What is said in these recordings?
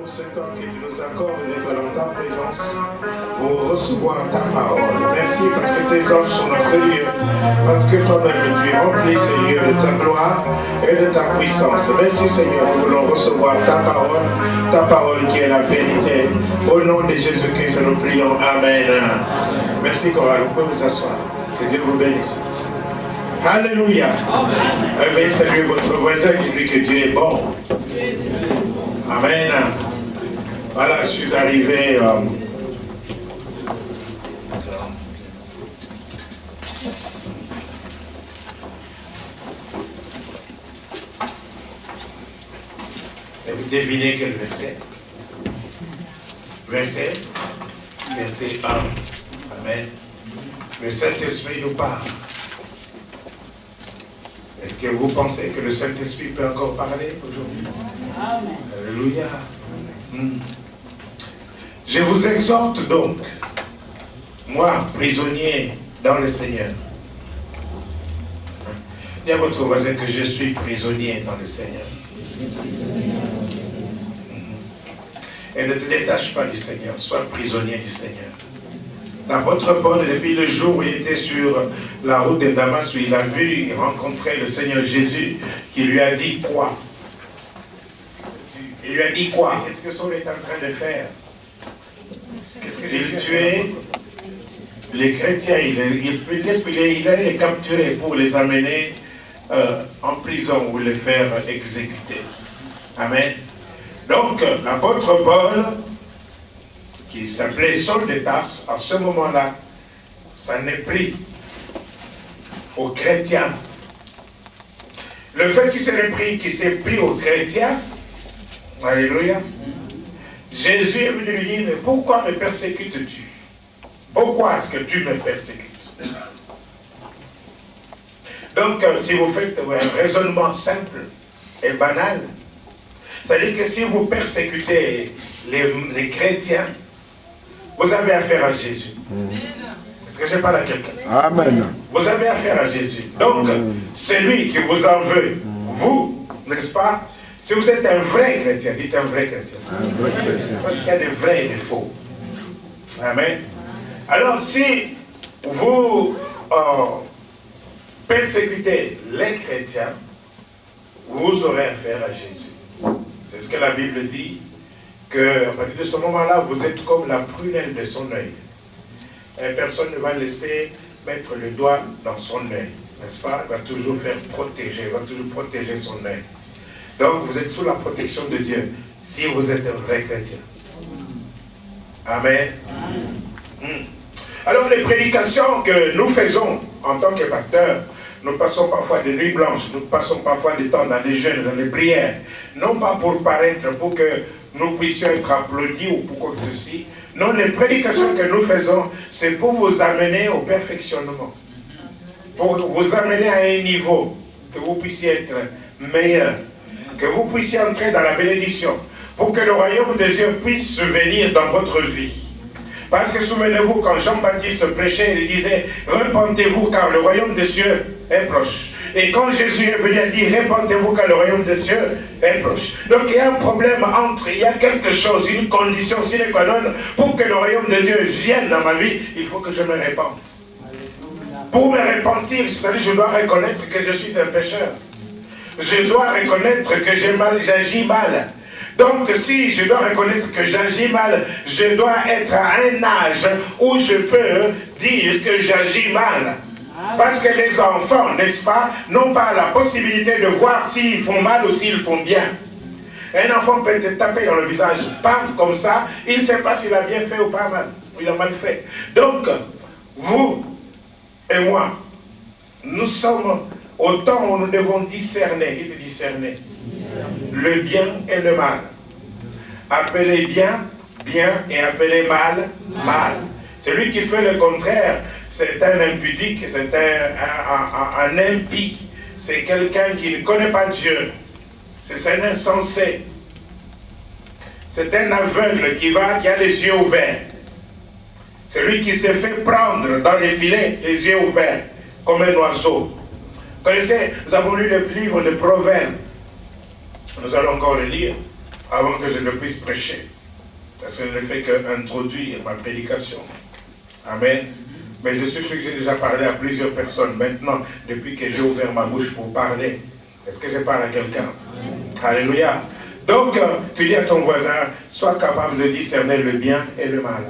Ce temps que tu nous accordes d'être dans ta présence pour recevoir ta parole. Merci parce que tes anges sont dans ce lieu, parce que toi-même tu remplis ce lieu de ta gloire et de ta puissance. Merci Seigneur, nous voulons recevoir ta parole qui est la vérité. Au nom de Jésus-Christ, nous prions. Amen. Merci Coral, vous pouvez vous asseoir. Que Dieu vous bénisse. Alléluia. Amen. Saluez votre voisin qui dit que Dieu est bon. Amen. Voilà, je suis arrivé. Et vous devinez quel verset? Verset 1. Amen. Le Saint-Esprit nous parle. Est-ce que vous pensez que le Saint-Esprit peut encore parler aujourd'hui? Amen. Alléluia. Je vous exhorte donc, moi, prisonnier dans le Seigneur. Dis à votre voisin que je suis prisonnier dans le Seigneur. Et ne te détache pas du Seigneur, sois prisonnier du Seigneur. L'apôtre Paul, depuis le jour où il était sur la route de Damas, où il a vu rencontrer le Seigneur Jésus, qui lui a dit quoi? Il lui a dit quoi? Qu'est-ce que Saul est en train de faire? Qu'est-ce que il tuait les chrétiens, il allait les capturer pour les amener en prison ou les faire exécuter. Amen. Donc, l'apôtre Paul, qui s'appelait Saul de Tarse, à ce moment-là, ça n'est pris aux chrétiens. Le fait qu'il s'est pris aux chrétiens, alléluia, Jésus est venu lui dire, mais pourquoi me persécutes-tu? Pourquoi est-ce que tu me persécutes? Donc, si vous faites un raisonnement simple et banal, c'est-à-dire que si vous persécutez les chrétiens, vous avez affaire à Jésus. Est-ce que je parle à quelqu'un? Amen. Vous avez affaire à Jésus. Donc, c'est lui qui vous en veut. Vous, n'est-ce pas? Si vous êtes un vrai chrétien, dites un vrai chrétien. Un vrai chrétien. Parce qu'il y a des vrais et des faux. Amen. Alors, si vous persécutez les chrétiens, vous aurez affaire à Jésus. C'est ce que la Bible dit, qu'à partir de ce moment-là, vous êtes comme la prunelle de son œil. Et personne ne va laisser mettre le doigt dans son œil, n'est-ce pas? Il va toujours faire protéger, il va toujours protéger son œil. Donc, vous êtes sous la protection de Dieu, si vous êtes un vrai chrétien. Amen. Alors, les prédications que nous faisons en tant que pasteurs, nous passons parfois des nuits blanches, nous passons parfois du temps dans les jeûnes, dans les prières, non pas pour paraître, pour que nous puissions être applaudis ou pour quoi que ceci. Non, les prédications que nous faisons, c'est pour vous amener au perfectionnement, pour vous amener à un niveau, que vous puissiez être meilleur, que vous puissiez entrer dans la bénédiction, pour que le royaume de Dieu puisse se venir dans votre vie. Parce que souvenez-vous, quand Jean-Baptiste prêchait, il disait, repentez-vous car le royaume des cieux est proche. Et quand Jésus est venu, il dit, repentez-vous car le royaume des cieux est proche. Donc il y a un problème il y a quelque chose, une condition sine qua non, pour que le royaume de Dieu vienne dans ma vie, il faut que je me répande. Pour me repentir, c'est-à-dire je dois reconnaître que je suis un pécheur. Je dois reconnaître que j'agis mal. Donc, si je dois reconnaître que j'agis mal, je dois être à un âge où je peux dire que j'agis mal. Parce que les enfants, n'est-ce pas, n'ont pas la possibilité de voir s'ils font mal ou s'ils font bien. Un enfant peut te taper dans le visage, pam, comme ça, il ne sait pas s'il a bien fait ou pas mal, ou il a mal fait. Donc, vous et moi, nous sommes au temps où nous devons discerner, dites discerner, le bien et le mal. Appelez bien, bien, et appelez mal, mal. Celui qui fait le contraire, c'est un impudique, c'est un impie. C'est quelqu'un qui ne connaît pas Dieu. C'est un insensé. C'est un aveugle qui a les yeux ouverts. Celui qui s'est fait prendre dans les filets, les yeux ouverts, comme un oiseau. Vous connaissez, nous avons lu le livre de Proverbes. Nous allons encore le lire. avant que je ne puisse prêcher. Parce que je ne fais qu'introduire ma prédication. Amen. Mais je suis sûr que j'ai déjà parlé à plusieurs personnes maintenant, depuis que j'ai ouvert ma bouche pour parler. Est-ce que je parle à quelqu'un? Alléluia. Donc, tu dis à ton voisin, sois capable de discerner le bien et le mal.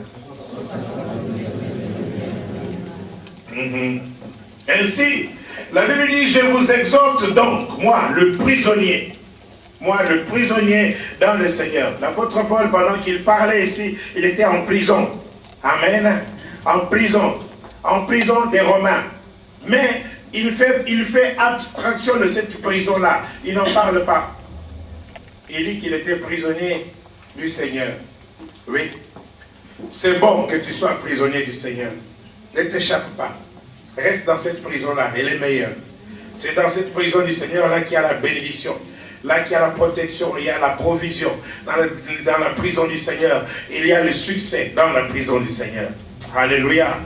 Ainsi, la Bible dit, je vous exhorte donc, moi, le prisonnier dans le Seigneur. L'apôtre Paul, pendant qu'il parlait ici, il était en prison. Amen. En prison des Romains. Mais il fait abstraction de cette prison-là. Il n'en parle pas. Il dit qu'il était prisonnier du Seigneur. Oui. C'est bon que tu sois prisonnier du Seigneur. Ne t'échappe pas. Reste dans cette prison-là. Elle est meilleure. C'est dans cette prison du Seigneur-là qu'il y a la bénédiction. Là qu'il y a la protection, il y a la provision. Dans la prison du Seigneur, il y a le succès dans la prison du Seigneur. Alléluia.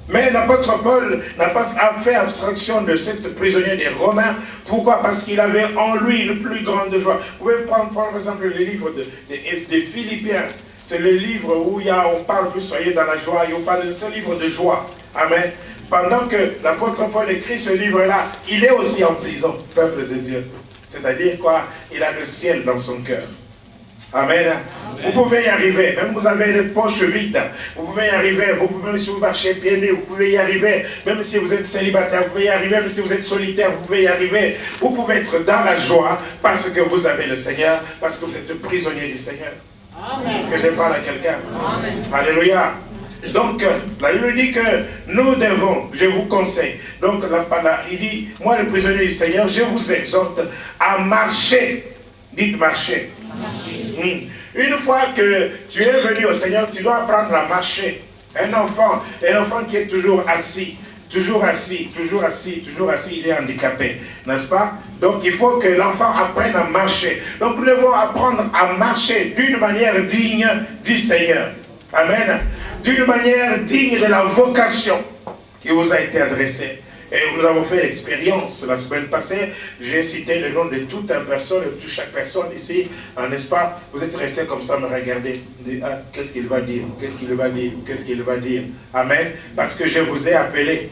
Mais l'apôtre Paul n'a pas fait abstraction de cette prisonnier des Romains. Pourquoi? Parce qu'il avait en lui une plus grande joie. Vous pouvez prendre par exemple le livre des Philippiens. C'est le livre où on parle plus, soyez dans la joie, et on parle de ce livre de joie. Amen. Pendant que l'apôtre Paul écrit ce livre-là, il est aussi en prison, peuple de Dieu. C'est-à-dire quoi? Il a le ciel dans son cœur. Amen. Vous pouvez y arriver, même vous avez les poches vides, vous pouvez y arriver, vous pouvez, même si vous marchez pieds nus, vous pouvez y arriver, même si vous êtes célibataire, vous pouvez y arriver, même si vous êtes solitaire, vous pouvez y arriver. Vous pouvez être dans la joie parce que vous avez le Seigneur, parce que vous êtes prisonnier du Seigneur. Amen. Est-ce que je parle à quelqu'un? Alléluia. Donc, la Bible dit que nous devons, je vous conseille, donc il dit, moi le prisonnier du Seigneur, je vous exhorte à marcher. Dites marcher. Une fois que tu es venu au Seigneur, tu dois apprendre à marcher. Un enfant qui est toujours assis, il est handicapé, n'est-ce pas? Donc il faut que l'enfant apprenne à marcher. Donc nous devons apprendre à marcher d'une manière digne du Seigneur. Amen. D'une manière digne de la vocation qui vous a été adressée. Et nous avons fait l'expérience la semaine passée. J'ai cité le nom de toute une personne, de chaque personne ici, n'est-ce pas? Vous êtes restés comme ça, me regarder. Qu'est-ce qu'il va dire? Qu'est-ce qu'il va dire? Qu'est-ce qu'il va dire? Amen. Parce que je vous ai appelé.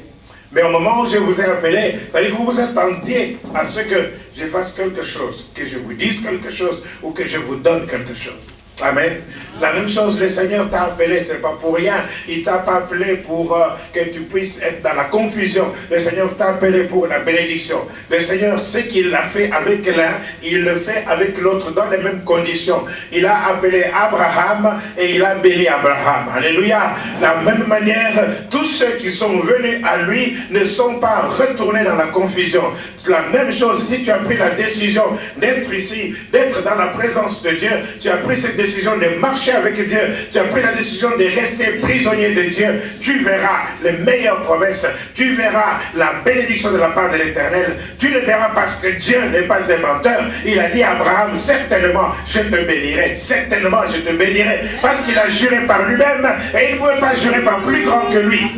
Mais au moment où je vous ai appelé, ça veut dire que vous vous attendiez à ce que je fasse quelque chose, que je vous dise quelque chose ou que je vous donne quelque chose. Amen. La même chose, le Seigneur t'a appelé, c'est pas pour rien. Il t'a pas appelé pour que tu puisses être dans la confusion. Le Seigneur t'a appelé pour la bénédiction. Le Seigneur sait qu'il l'a fait avec l'un, il le fait avec l'autre dans les mêmes conditions. Il a appelé Abraham et il a béni Abraham. Alléluia. De la même manière, tous ceux qui sont venus à lui ne sont pas retournés dans la confusion. C'est la même chose. Si tu as pris la décision d'être ici, d'être dans la présence de Dieu, tu as pris cette décision de marcher avec Dieu, tu as pris la décision de rester prisonnier de Dieu, tu verras les meilleures promesses, tu verras la bénédiction de la part de l'Éternel, tu le verras parce que Dieu n'est pas un menteur. Il a dit à Abraham, certainement je te bénirai, certainement je te bénirai, parce qu'il a juré par lui-même et il ne pouvait pas jurer par plus grand que lui,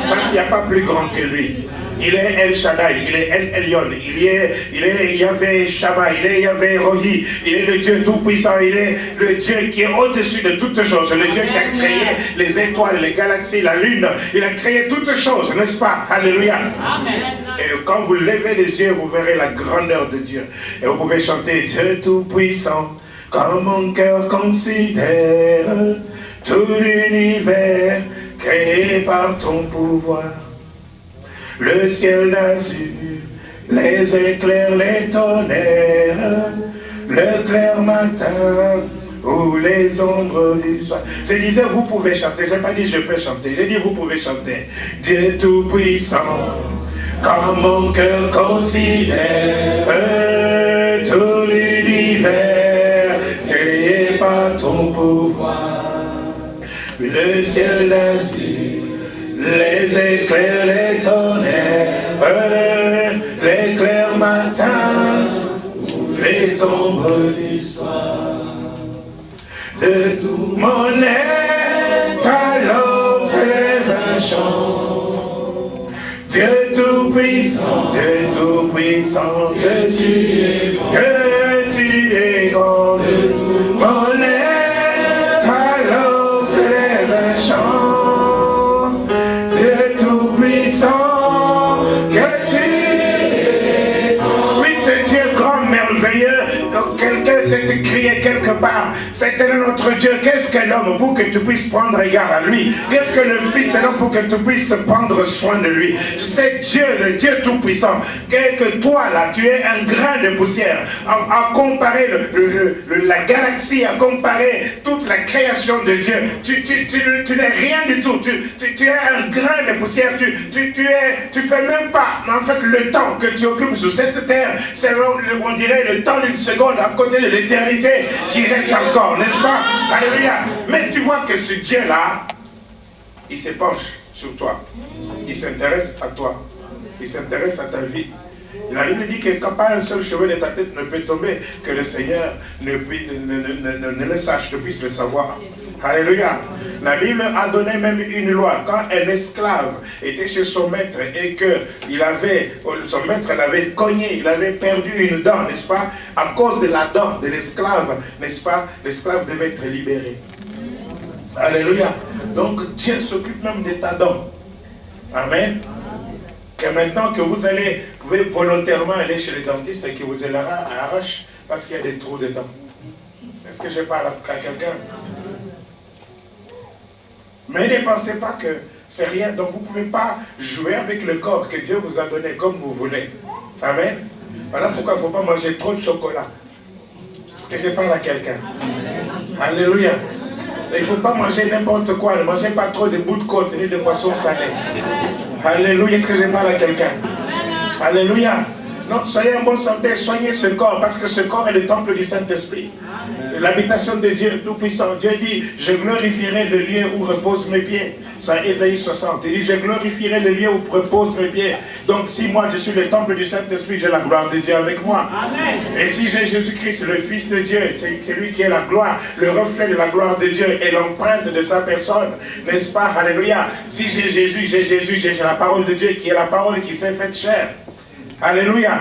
parce qu'il n'y a pas plus grand que lui. Il est El Shaddai, il est El Elyon, il est Yahvé Shammah, il est Yahvé Rohi, il est le Dieu tout-puissant, il est le Dieu qui est au-dessus de toutes choses, le Dieu qui a créé les étoiles, les galaxies, la lune, il a créé toutes choses, n'est-ce pas? Alléluia. Amen. Et quand vous levez les yeux, vous verrez la grandeur de Dieu. Et vous pouvez chanter Dieu tout-puissant, quand mon cœur considère tout l'univers créé par ton pouvoir. Le ciel d'azur, les éclairs, les tonnerres, le clair matin ou les ombres du soir. Je disais, vous pouvez chanter. Je n'ai pas dit je peux chanter. J'ai dit, vous pouvez chanter. Dieu tout-puissant, quand mon cœur considère tout l'univers créé par ton pouvoir. Le ciel d'azur, les éclairs, les tonnerres, l'éclair matin, les ombres du soir. De tout mon être, alors s'élève un chant. Dieu tout-puissant, que tu es grand, te crier quelque part, c'est notre Dieu. Qu'est-ce que l'homme pour que tu puisses prendre égard à lui? Qu'est-ce que le Fils de l'homme pour que tu puisses prendre soin de lui? C'est Dieu, le Dieu Tout-Puissant. Que toi, là, tu es un grain de poussière. À comparer la galaxie, à comparer toute la création de Dieu, tu n'es rien du tout. Tu es un grain de poussière. Tu fais même pas, en fait, le temps que tu occupes sur cette terre, c'est, on dirait, le temps d'une seconde à côté de l'éternité qui reste encore, n'est-ce pas? Alléluia. Mais tu vois que ce Dieu-là, il se penche sur toi. Il s'intéresse à toi. Il s'intéresse à ta vie. La Bible dit que quand pas un seul cheveu de ta tête ne peut tomber, que le Seigneur ne le sache, ne puisse le savoir. Alléluia. La Bible a donné même une loi. Quand un esclave était chez son maître et que son maître l'avait cogné, il avait perdu une dent, n'est-ce pas? À cause de la dent de l'esclave, n'est-ce pas? L'esclave devait être libéré. Alléluia. Donc Dieu s'occupe même de ta dent. Amen. Que maintenant que vous pouvez volontairement aller chez le dentiste et que vous arrache parce qu'il y a des trous dedans. Est-ce que je parle à quelqu'un? Mais ne pensez pas que c'est rien. Donc vous ne pouvez pas jouer avec le corps que Dieu vous a donné comme vous voulez. Amen. Voilà pourquoi il ne faut pas manger trop de chocolat. Est-ce que je parle à quelqu'un? Alléluia. Il ne faut pas manger n'importe quoi. Ne mangez pas trop de bouts de côte ni de poissons salés. Alléluia. Est-ce que je parle à quelqu'un? Alléluia. Non, soyez en bonne santé, soignez ce corps, parce que ce corps est le temple du Saint-Esprit. L'habitation de Dieu Tout-Puissant. Dieu dit, je glorifierai le lieu où reposent mes pieds. C'est Ésaïe 60. Il dit, je glorifierai le lieu où reposent mes pieds. Donc si moi je suis le temple du Saint-Esprit, j'ai la gloire de Dieu avec moi. Amen. Et si j'ai Jésus-Christ, le Fils de Dieu, c'est lui qui est la gloire, le reflet de la gloire de Dieu et l'empreinte de sa personne. N'est-ce pas? Alléluia. Si j'ai Jésus, j'ai la parole de Dieu qui est la parole qui s'est faite chair. Alléluia.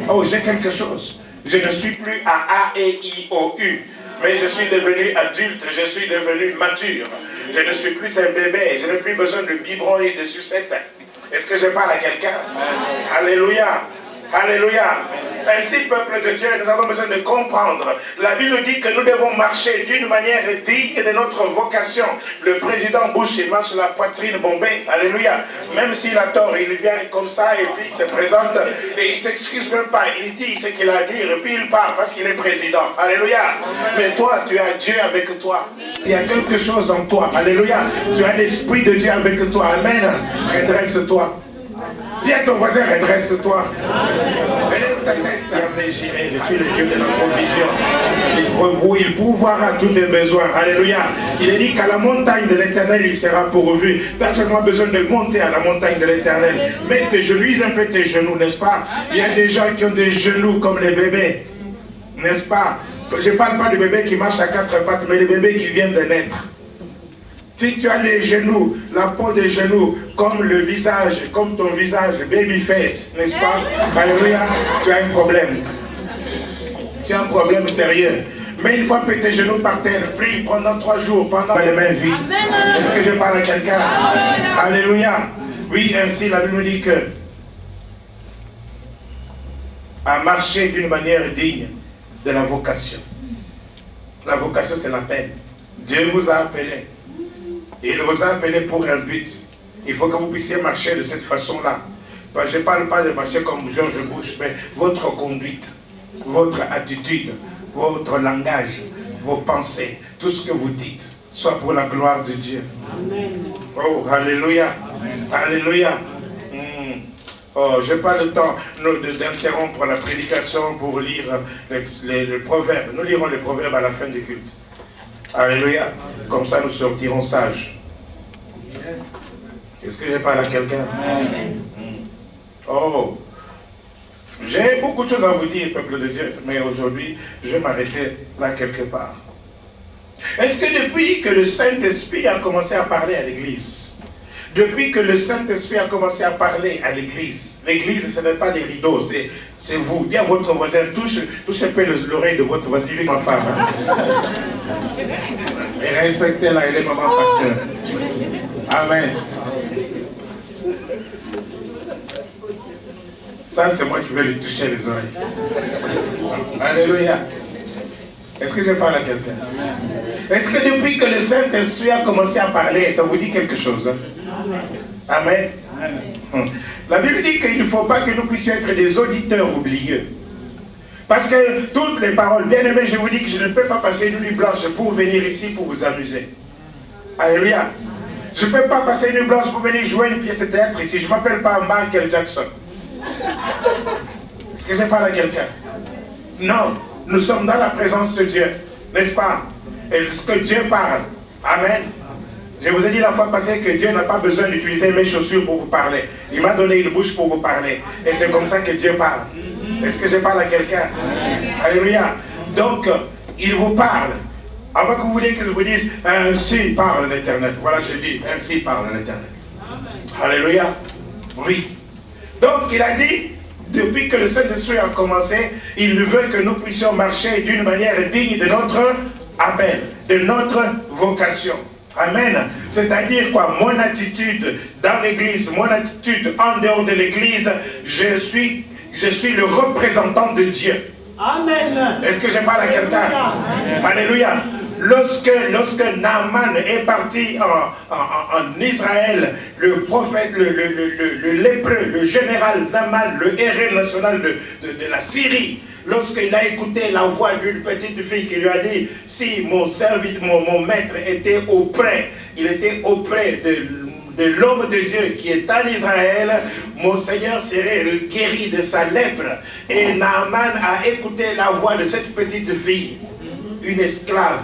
Oh, j'ai quelque chose. Je ne suis plus à A, E, I, O, U. Mais je suis devenu adulte, je suis devenu mature. Je ne suis plus un bébé, je n'ai plus besoin de biberon et de sucette. Est-ce que je parle à quelqu'un? Alléluia. Alléluia. Ainsi, peuple de Dieu, nous avons besoin de comprendre. La Bible dit que nous devons marcher d'une manière digne de notre vocation. Le président Bush, il marche la poitrine bombée. Alléluia. Même s'il a tort, il vient comme ça et puis il se présente et il ne s'excuse même pas. Il dit ce qu'il a à dire et puis il part parce qu'il est président. Alléluia. Mais toi, tu as Dieu avec toi. Il y a quelque chose en toi. Alléluia. Tu as l'Esprit de Dieu avec toi. Amen. Redresse-toi. Dis à ton voisin, redresse-toi. Élève ta tête, je suis le Dieu de la provision. Il pourvoira tous tes besoins. Alléluia. Il est dit qu'à la montagne de l'Éternel, il sera pourvu. Tu as seulement besoin de monter à la montagne de l'Éternel. Mets tes genoux, use un peu tes genoux, n'est-ce pas? Il y a des gens qui ont des genoux comme les bébés. N'est-ce pas? Je ne parle pas de bébés qui marchent à quatre pattes, mais les bébés qui viennent de naître. Si tu as les genoux, la peau des genoux, comme le visage, comme ton visage, baby face, n'est-ce pas? Alléluia, tu as un problème. Tu as un problème sérieux. Mais une fois que tes genoux par terre, prie pendant 3 jours, pendant les mains vides. Est-ce que je parle à quelqu'un? Alléluia. Oui, ainsi la Bible dit que à marcher d'une manière digne de la vocation. La vocation, c'est l'appel. Dieu vous a appelé. Il vous a appelé pour un but. Il faut que vous puissiez marcher de cette façon-là. Je ne parle pas de marcher comme George Bush, mais votre conduite, votre attitude, votre langage, vos pensées, tout ce que vous dites, soit pour la gloire de Dieu. Amen. Oh, alléluia. Amen. Alléluia. Oh, je n'ai pas le temps d'interrompre la prédication pour lire les proverbes. Nous lirons les proverbes à la fin du culte. Alléluia. Comme ça, nous sortirons sages. Est-ce que je parle à quelqu'un? Oh. J'ai beaucoup de choses à vous dire, peuple de Dieu, mais aujourd'hui, je vais m'arrêter là quelque part. Est-ce que depuis que le Saint-Esprit a commencé à parler à l'Église, depuis que le Saint-Esprit a commencé à parler à l'Église, l'Église, ce n'est pas les rideaux, c'est vous. Dis à votre voisin, touche un peu l'oreille de votre voisin, dis-lui ma femme. Et respectez-la, elle est maman pasteur. Amen. Ça, c'est moi qui vais lui toucher les oreilles. Alléluia. Est-ce que je parle à quelqu'un? Est-ce que depuis que le Saint-Esprit a commencé à parler, ça vous dit quelque chose? Amen. La Bible dit qu'il ne faut pas que nous puissions être des auditeurs oublieux. Parce que toutes les paroles, bien aimés, je vous dis que je ne peux pas passer une nuit blanche pour venir ici pour vous amuser. Alléluia. Je ne peux pas passer une nuit blanche pour venir jouer une pièce de théâtre ici. Je ne m'appelle pas Michael Jackson. Est-ce que je parle à quelqu'un? Non, nous sommes dans la présence de Dieu, n'est-ce pas? Est-ce que Dieu parle? Amen. Je vous ai dit la fois passée que Dieu n'a pas besoin d'utiliser mes chaussures pour vous parler. Il m'a donné une bouche pour vous parler. Et c'est comme ça que Dieu parle. Est-ce que je parle à quelqu'un? Alléluia. Donc, il vous parle. Avant que vous vouliez que je vous dise, ainsi parle l'Éternel. Voilà, je dis, ainsi parle l'Éternel. Alléluia. Oui. Donc, il a dit, depuis que le Saint-Esprit a commencé, il veut que nous puissions marcher d'une manière digne de notre appel, de notre vocation. Amen. C'est-à-dire quoi? Mon attitude dans l'église, mon attitude en dehors de l'église, je suis le représentant de Dieu. Amen. Est-ce que je parle à quelqu'un? Alléluia. Lorsque Naaman est parti en Israël, le prophète, le lépreux, le général Naaman, le héros national de la Syrie, lorsqu'il a écouté la voix d'une petite fille qui lui a dit, si mon maître était auprès, il était auprès de l'homme de Dieu qui est en Israël, mon Seigneur serait guéri de sa lèpre. Et Naaman a écouté la voix de cette petite fille, une esclave.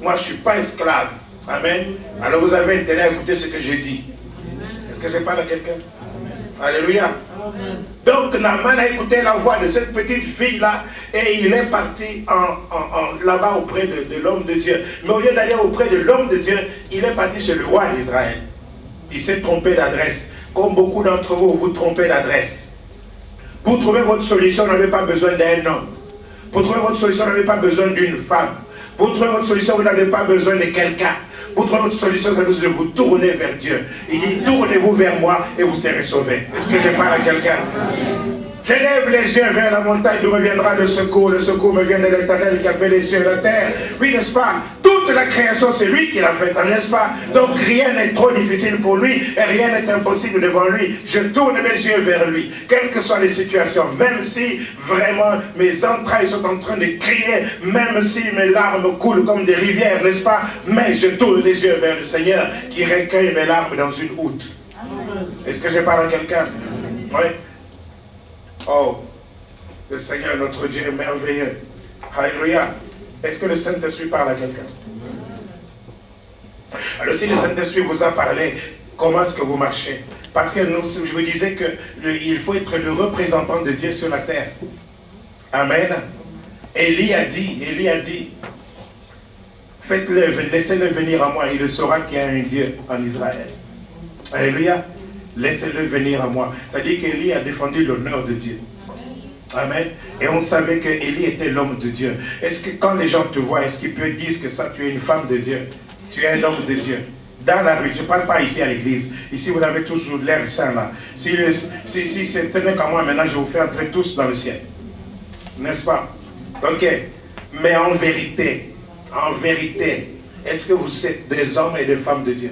Moi, je ne suis pas esclave. Amen. Alors vous avez intérêt à écouter ce que je dis. Est-ce que je parle à quelqu'un? Alléluia. Donc Naaman a écouté la voix de cette petite fille-là et il est parti là-bas auprès de l'homme de Dieu. Mais au lieu d'aller auprès de l'homme de Dieu, il est parti chez le roi d'Israël. Il s'est trompé d'adresse. Comme beaucoup d'entre vous, vous trompez d'adresse. Pour trouver votre solution, vous n'avez pas besoin d'un homme. Pour trouver votre solution, vous n'avez pas besoin d'une femme. Pour trouver votre solution, vous n'avez pas besoin de quelqu'un. Pour trouver votre solution, vous avez besoin de vous tourner vers Dieu. Il dit, tournez-vous vers moi et vous serez sauvés. Est-ce que je parle à quelqu'un? J'élève les yeux vers la montagne d'où me viendra le secours. Le secours me vient de l'Éternel qui a fait les cieux et la terre. Oui, n'est-ce pas? Toute la création, c'est lui qui l'a faite, n'est-ce pas? Donc rien n'est trop difficile pour lui et rien n'est impossible devant lui. Je tourne mes yeux vers lui, quelles que soient les situations, même si vraiment mes entrailles sont en train de crier, même si mes larmes coulent comme des rivières, n'est-ce pas? Mais je tourne les yeux vers le Seigneur qui recueille mes larmes dans une hutte. Est-ce que je parle à quelqu'un? Oui. Oh, le Seigneur notre Dieu est merveilleux. Alléluia. Est-ce que le Saint-Esprit parle à quelqu'un? Alors si le Saint-Esprit vous a parlé, comment est-ce que vous marchez? Parce que je vous disais qu'il faut être le représentant de Dieu sur la terre. Amen. Élie a dit, faites-le, laissez-le venir à moi, il saura qu'il y a un Dieu en Israël. Alléluia. Laissez-le venir à moi. C'est-à-dire qu'Élie a défendu l'honneur de Dieu. Amen. Et on savait que Élie était l'homme de Dieu. Est-ce que quand les gens te voient, est-ce qu'ils peuvent dire que ça, tu es une femme de Dieu? Tu es un homme de Dieu. Dans la rue, je ne parle pas ici à l'église. Ici, vous avez toujours l'air saint là. Si c'était qu'à moi, maintenant, je vous fais entrer tous dans le ciel. N'est-ce pas? Ok. Mais en vérité, est-ce que vous êtes des hommes et des femmes de Dieu?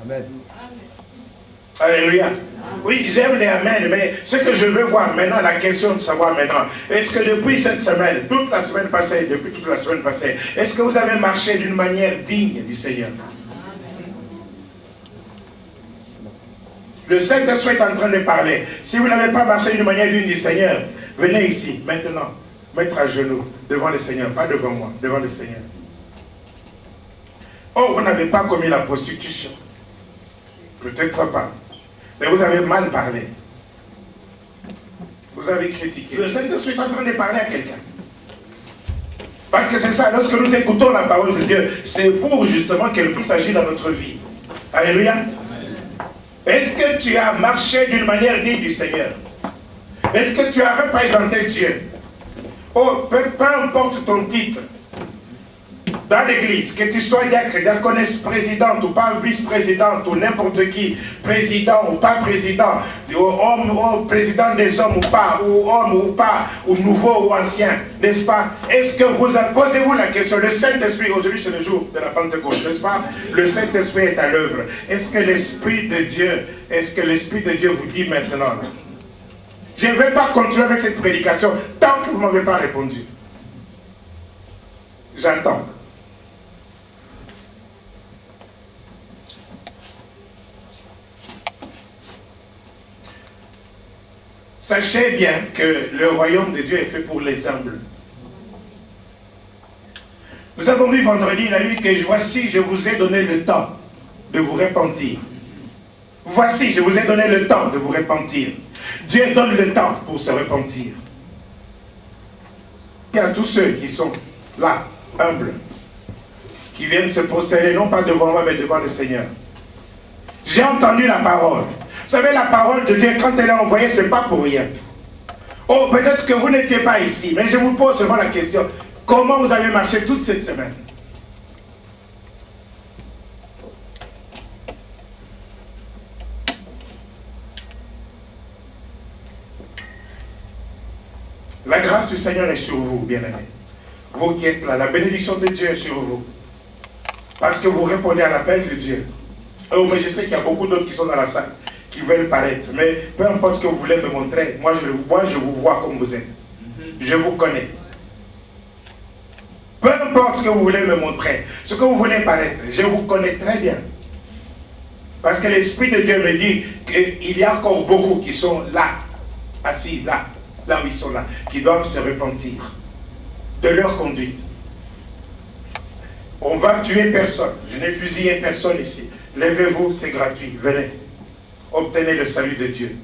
Amen. Alléluia. Oui, j'aime les amen, mais ce que je veux voir maintenant, la question de savoir maintenant, est-ce que depuis cette semaine, depuis toute la semaine passée, est-ce que vous avez marché d'une manière digne du Seigneur? Le Saint-Esprit est en train de parler. Si vous n'avez pas marché d'une manière digne du Seigneur, venez ici, maintenant, mettre à genoux devant le Seigneur, pas devant moi, devant le Seigneur. Oh, vous n'avez pas commis la prostitution. Peut-être pas. Mais vous avez mal parlé. Vous avez critiqué. Le Saint-Esprit est en train de parler à quelqu'un. Parce que c'est ça, lorsque nous écoutons la parole de Dieu, c'est pour justement qu'elle puisse agir dans notre vie. Alléluia. Est-ce que tu as marché d'une manière digne du Seigneur? Est-ce que tu as représenté Dieu? Oh, peu importe ton titre. dans l'église, que tu sois diacre, diaconesse, présidente ou pas vice-présidente ou n'importe qui, président ou pas président, homme ou président des hommes ou homme ou pas, ou nouveau ou ancien, n'est-ce pas? Est-ce que vous posez-vous la question, le Saint-Esprit, aujourd'hui c'est le jour de la Pentecôte, n'est-ce pas? Le Saint-Esprit est à l'œuvre. Est-ce que l'Esprit de Dieu vous dit maintenant? Je ne vais pas continuer avec cette prédication tant que vous ne m'avez pas répondu. J'attends. Sachez bien que le royaume de Dieu est fait pour les humbles. Nous avons vu vendredi la nuit que voici, je vous ai donné le temps de vous repentir. Voici, je vous ai donné le temps de vous repentir. Dieu donne le temps pour se repentir. Il y a tous ceux qui sont là, humbles, qui viennent se procéder, non pas devant moi, mais devant le Seigneur. J'ai entendu la parole. Vous savez, la parole de Dieu, quand elle est envoyée, ce n'est pas pour rien. Oh, peut-être que vous n'étiez pas ici, mais je vous pose seulement la question. Comment vous avez marché toute cette semaine? La grâce du Seigneur est sur vous, bien-aimés. Vous qui êtes là, la bénédiction de Dieu est sur vous. Parce que vous répondez à l'appel de Dieu. Oh, mais je sais qu'il y a beaucoup d'autres qui sont dans la salle, qui veulent paraître. Mais peu importe ce que vous voulez me montrer, moi je vous vois comme vous êtes. Je vous connais. Peu importe ce que vous voulez me montrer, ce que vous voulez paraître, je vous connais très bien. Parce que l'Esprit de Dieu me dit qu'il y a encore beaucoup qui sont là, assis là où ils sont là, qui doivent se repentir de leur conduite. On va tuer personne. Je n'ai fusillé personne ici. Levez-vous, c'est gratuit. Venez. Obtenez le salut de Dieu.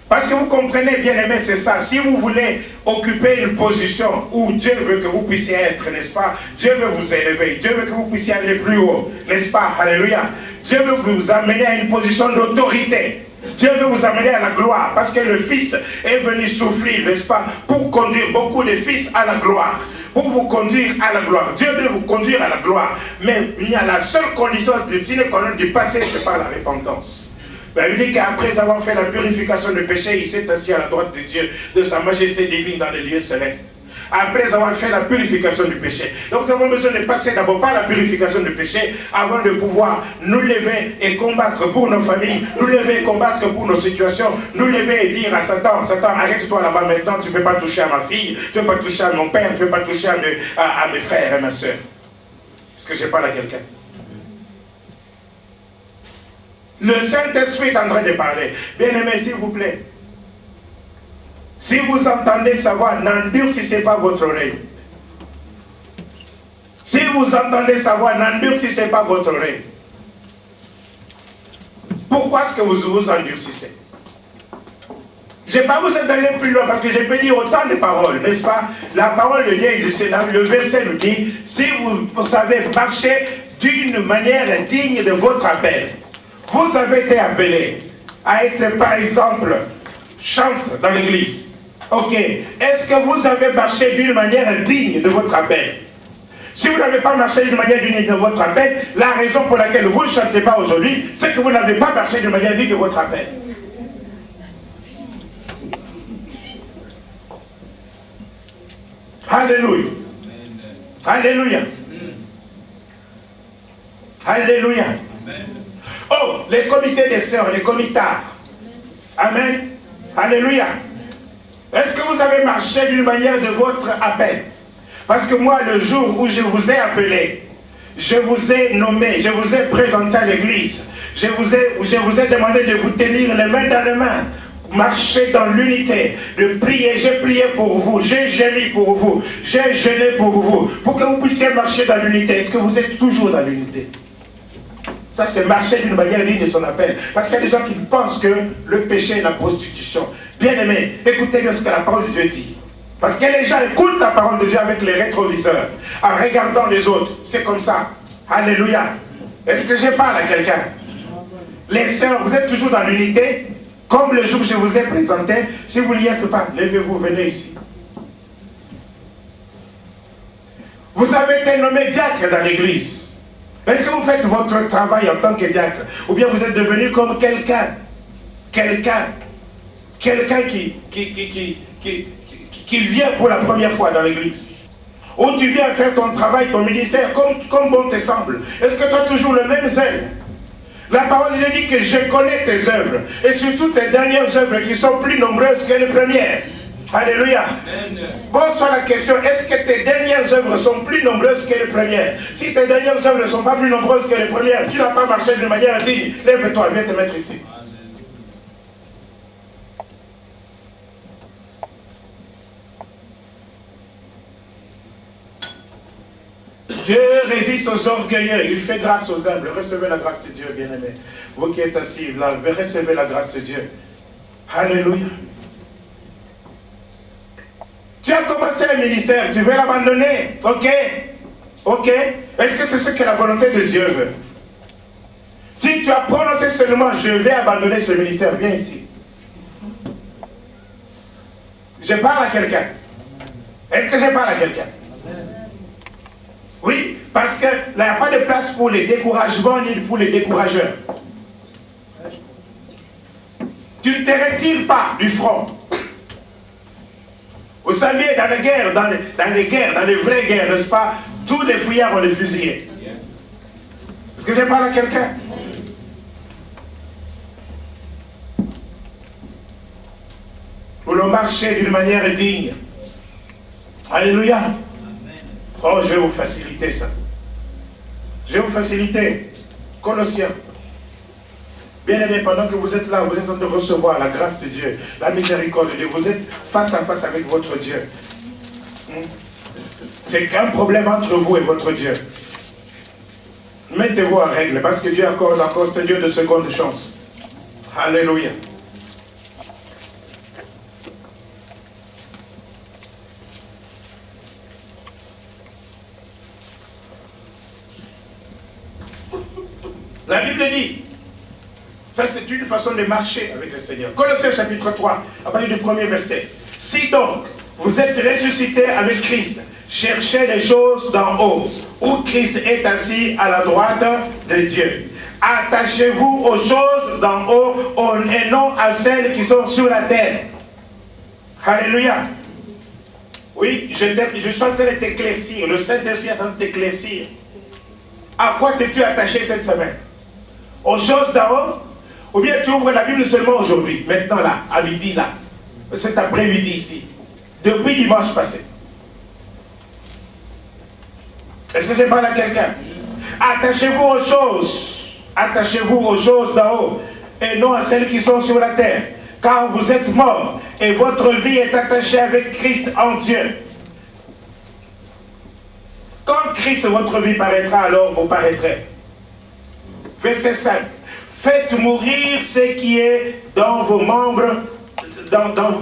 Parce que vous comprenez, bien aimé, c'est ça. Si vous voulez occuper une position où Dieu veut que vous puissiez être, n'est-ce pas? Dieu veut vous élever. Dieu veut que vous puissiez aller plus haut, n'est-ce pas? Alléluia. Dieu veut vous amener à une position d'autorité. Dieu veut vous amener à la gloire. Parce que le Fils est venu souffrir, n'est-ce pas? Pour conduire beaucoup de fils à la gloire. Pour vous conduire à la gloire. Dieu veut vous conduire à la gloire. Mais il y a la seule condition du passé, c'est par la repentance. La Bible dit qu'après avoir fait la purification du péché, il s'est assis à la droite de Dieu, de sa majesté divine dans les lieux célestes. Après avoir fait la purification du péché. Donc nous avons besoin de passer d'abord par la purification du péché avant de pouvoir nous lever et combattre pour nos familles, nous lever et combattre pour nos situations, nous lever et dire à Satan, Satan, arrête-toi là-bas maintenant, tu ne peux pas toucher à ma fille, tu ne peux pas toucher à mon père, tu ne peux pas toucher à mes frères et ma soeur. Est-ce que je parle à quelqu'un? Le Saint-Esprit est en train de parler. Bien-aimés, s'il vous plaît, si vous entendez sa voix, n'endurcissez pas votre oreille. Si vous entendez sa voix, n'endurcissez pas votre oreille. Pourquoi est-ce que vous vous endurcissez? Je ne vais pas vous aller plus loin parce que je peux dire autant de paroles, n'est-ce pas? La parole de Dieu, le verset nous dit, si vous savez marcher d'une manière digne de votre appel, vous avez été appelé à être, par exemple, chantre dans l'église. Ok. Est-ce que vous avez marché d'une manière digne de votre appel? Si vous n'avez pas marché d'une manière digne de votre appel, la raison pour laquelle vous ne chantez pas aujourd'hui, c'est que vous n'avez pas marché d'une manière digne de votre appel. Alléluia. Alléluia. Alléluia. Oh, les comités des sœurs, les comitards. Amen. Alléluia. Est-ce que vous avez marché d'une manière de votre appel? Parce que moi, le jour où je vous ai appelé, je vous ai nommé, je vous ai présenté à l'église, je vous ai demandé de vous tenir les mains dans les mains, marcher dans l'unité, de prier. J'ai prié pour vous, j'ai jeûné pour vous, j'ai jeûné pour vous, pour que vous puissiez marcher dans l'unité. Est-ce que vous êtes toujours dans l'unité? Ça, c'est marcher d'une manière digne de son appel. Parce qu'il y a des gens qui pensent que le péché est la prostitution. Bien-aimés, écoutez bien ce que la parole de Dieu dit. Parce que les gens écoutent la parole de Dieu avec les rétroviseurs, en regardant les autres. C'est comme ça. Alléluia. Est-ce que je parle à quelqu'un? Les sœurs, vous êtes toujours dans l'unité? Comme le jour où je vous ai présenté, si vous n'y êtes pas, levez-vous, venez ici. Vous avez été nommé diacre dans l'église. Est-ce que vous faites votre travail en tant que diacre? Ou bien vous êtes devenu comme quelqu'un qui vient pour la première fois dans l'église? Ou tu viens faire ton travail, ton ministère, comme bon te semble? Est-ce que tu as toujours le même zèle? La parole de Dieu dit que je connais tes œuvres, et surtout tes dernières œuvres qui sont plus nombreuses que les premières. Alléluia. Pose-toi la question, est-ce que tes dernières œuvres sont plus nombreuses que les premières? Si tes dernières œuvres ne sont pas plus nombreuses que les premières, tu n'as pas marché de manière digne. Lève-toi, viens te mettre ici. Dieu résiste aux orgueilleux, il fait grâce aux humbles. Recevez la grâce de Dieu, bien-aimé. Vous qui êtes assis là, recevez la grâce de Dieu. Alléluia. Tu as commencé un ministère, tu veux l'abandonner. Ok? Ok? Est-ce que c'est ce que la volonté de Dieu veut? Si tu as prononcé seulement, je vais abandonner ce ministère, viens ici. Je parle à quelqu'un. Est-ce que je parle à quelqu'un? Oui, parce qu'il n'y a pas de place pour les découragements ni pour les décourageurs. Tu ne te retires pas du front. Vous savez, dans les guerres, dans les vraies guerres, n'est-ce pas, tous les fuyards ont les fusillés. Est-ce que je parle à quelqu'un? Pour le marcher d'une manière digne. Alléluia. Oh, je vais vous faciliter ça. Je vais vous faciliter. Colossiens. Bien aimé, pendant que vous êtes là, vous êtes en train de recevoir la grâce de Dieu, la miséricorde de Dieu. Vous êtes face à face avec votre Dieu. C'est qu'un problème entre vous et votre Dieu. Mettez-vous en règle, parce que Dieu accorde encore ce Dieu de seconde chance. Alléluia. La Bible dit, ça c'est une façon de marcher avec le Seigneur. Colossiens chapitre 3, à partir du premier verset. Si donc vous êtes ressuscités avec Christ, cherchez les choses d'en haut, où Christ est assis à la droite de Dieu. Attachez-vous aux choses d'en haut et non à celles qui sont sur la terre. Alléluia. Oui, je suis en train de t'éclaircir. Le Saint-Esprit est en train de t'éclaircir. À quoi t'es-tu attaché cette semaine? Aux choses d'en haut? Ou bien tu ouvres la Bible seulement aujourd'hui, maintenant là, à midi là, cet après-midi ici, depuis dimanche passé? Est-ce que je parle à quelqu'un? Attachez-vous aux choses d'en haut, et non à celles qui sont sur la terre, car vous êtes morts, et votre vie est attachée avec Christ en Dieu. Quand Christ, votre vie paraîtra, alors vous paraîtrez. Verset 5. Faites mourir ce qui est dans vos membres,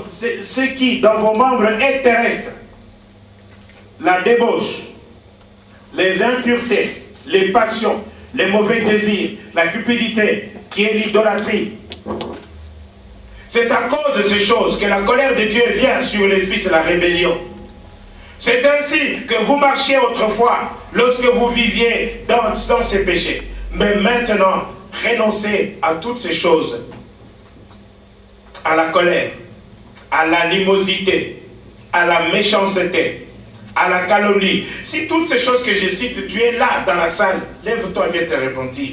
ce qui dans vos membres est terrestre. La débauche, les impuretés, les passions, les mauvais désirs, la cupidité, qui est l'idolâtrie. C'est à cause de ces choses que la colère de Dieu vient sur les fils de la rébellion. C'est ainsi que vous marchiez autrefois, lorsque vous viviez dans ces péchés. Mais maintenant, renoncez à toutes ces choses. À la colère, à l'animosité, à la méchanceté, à la calomnie. Si toutes ces choses que je cite, tu es là dans la salle, lève-toi et viens te repentir.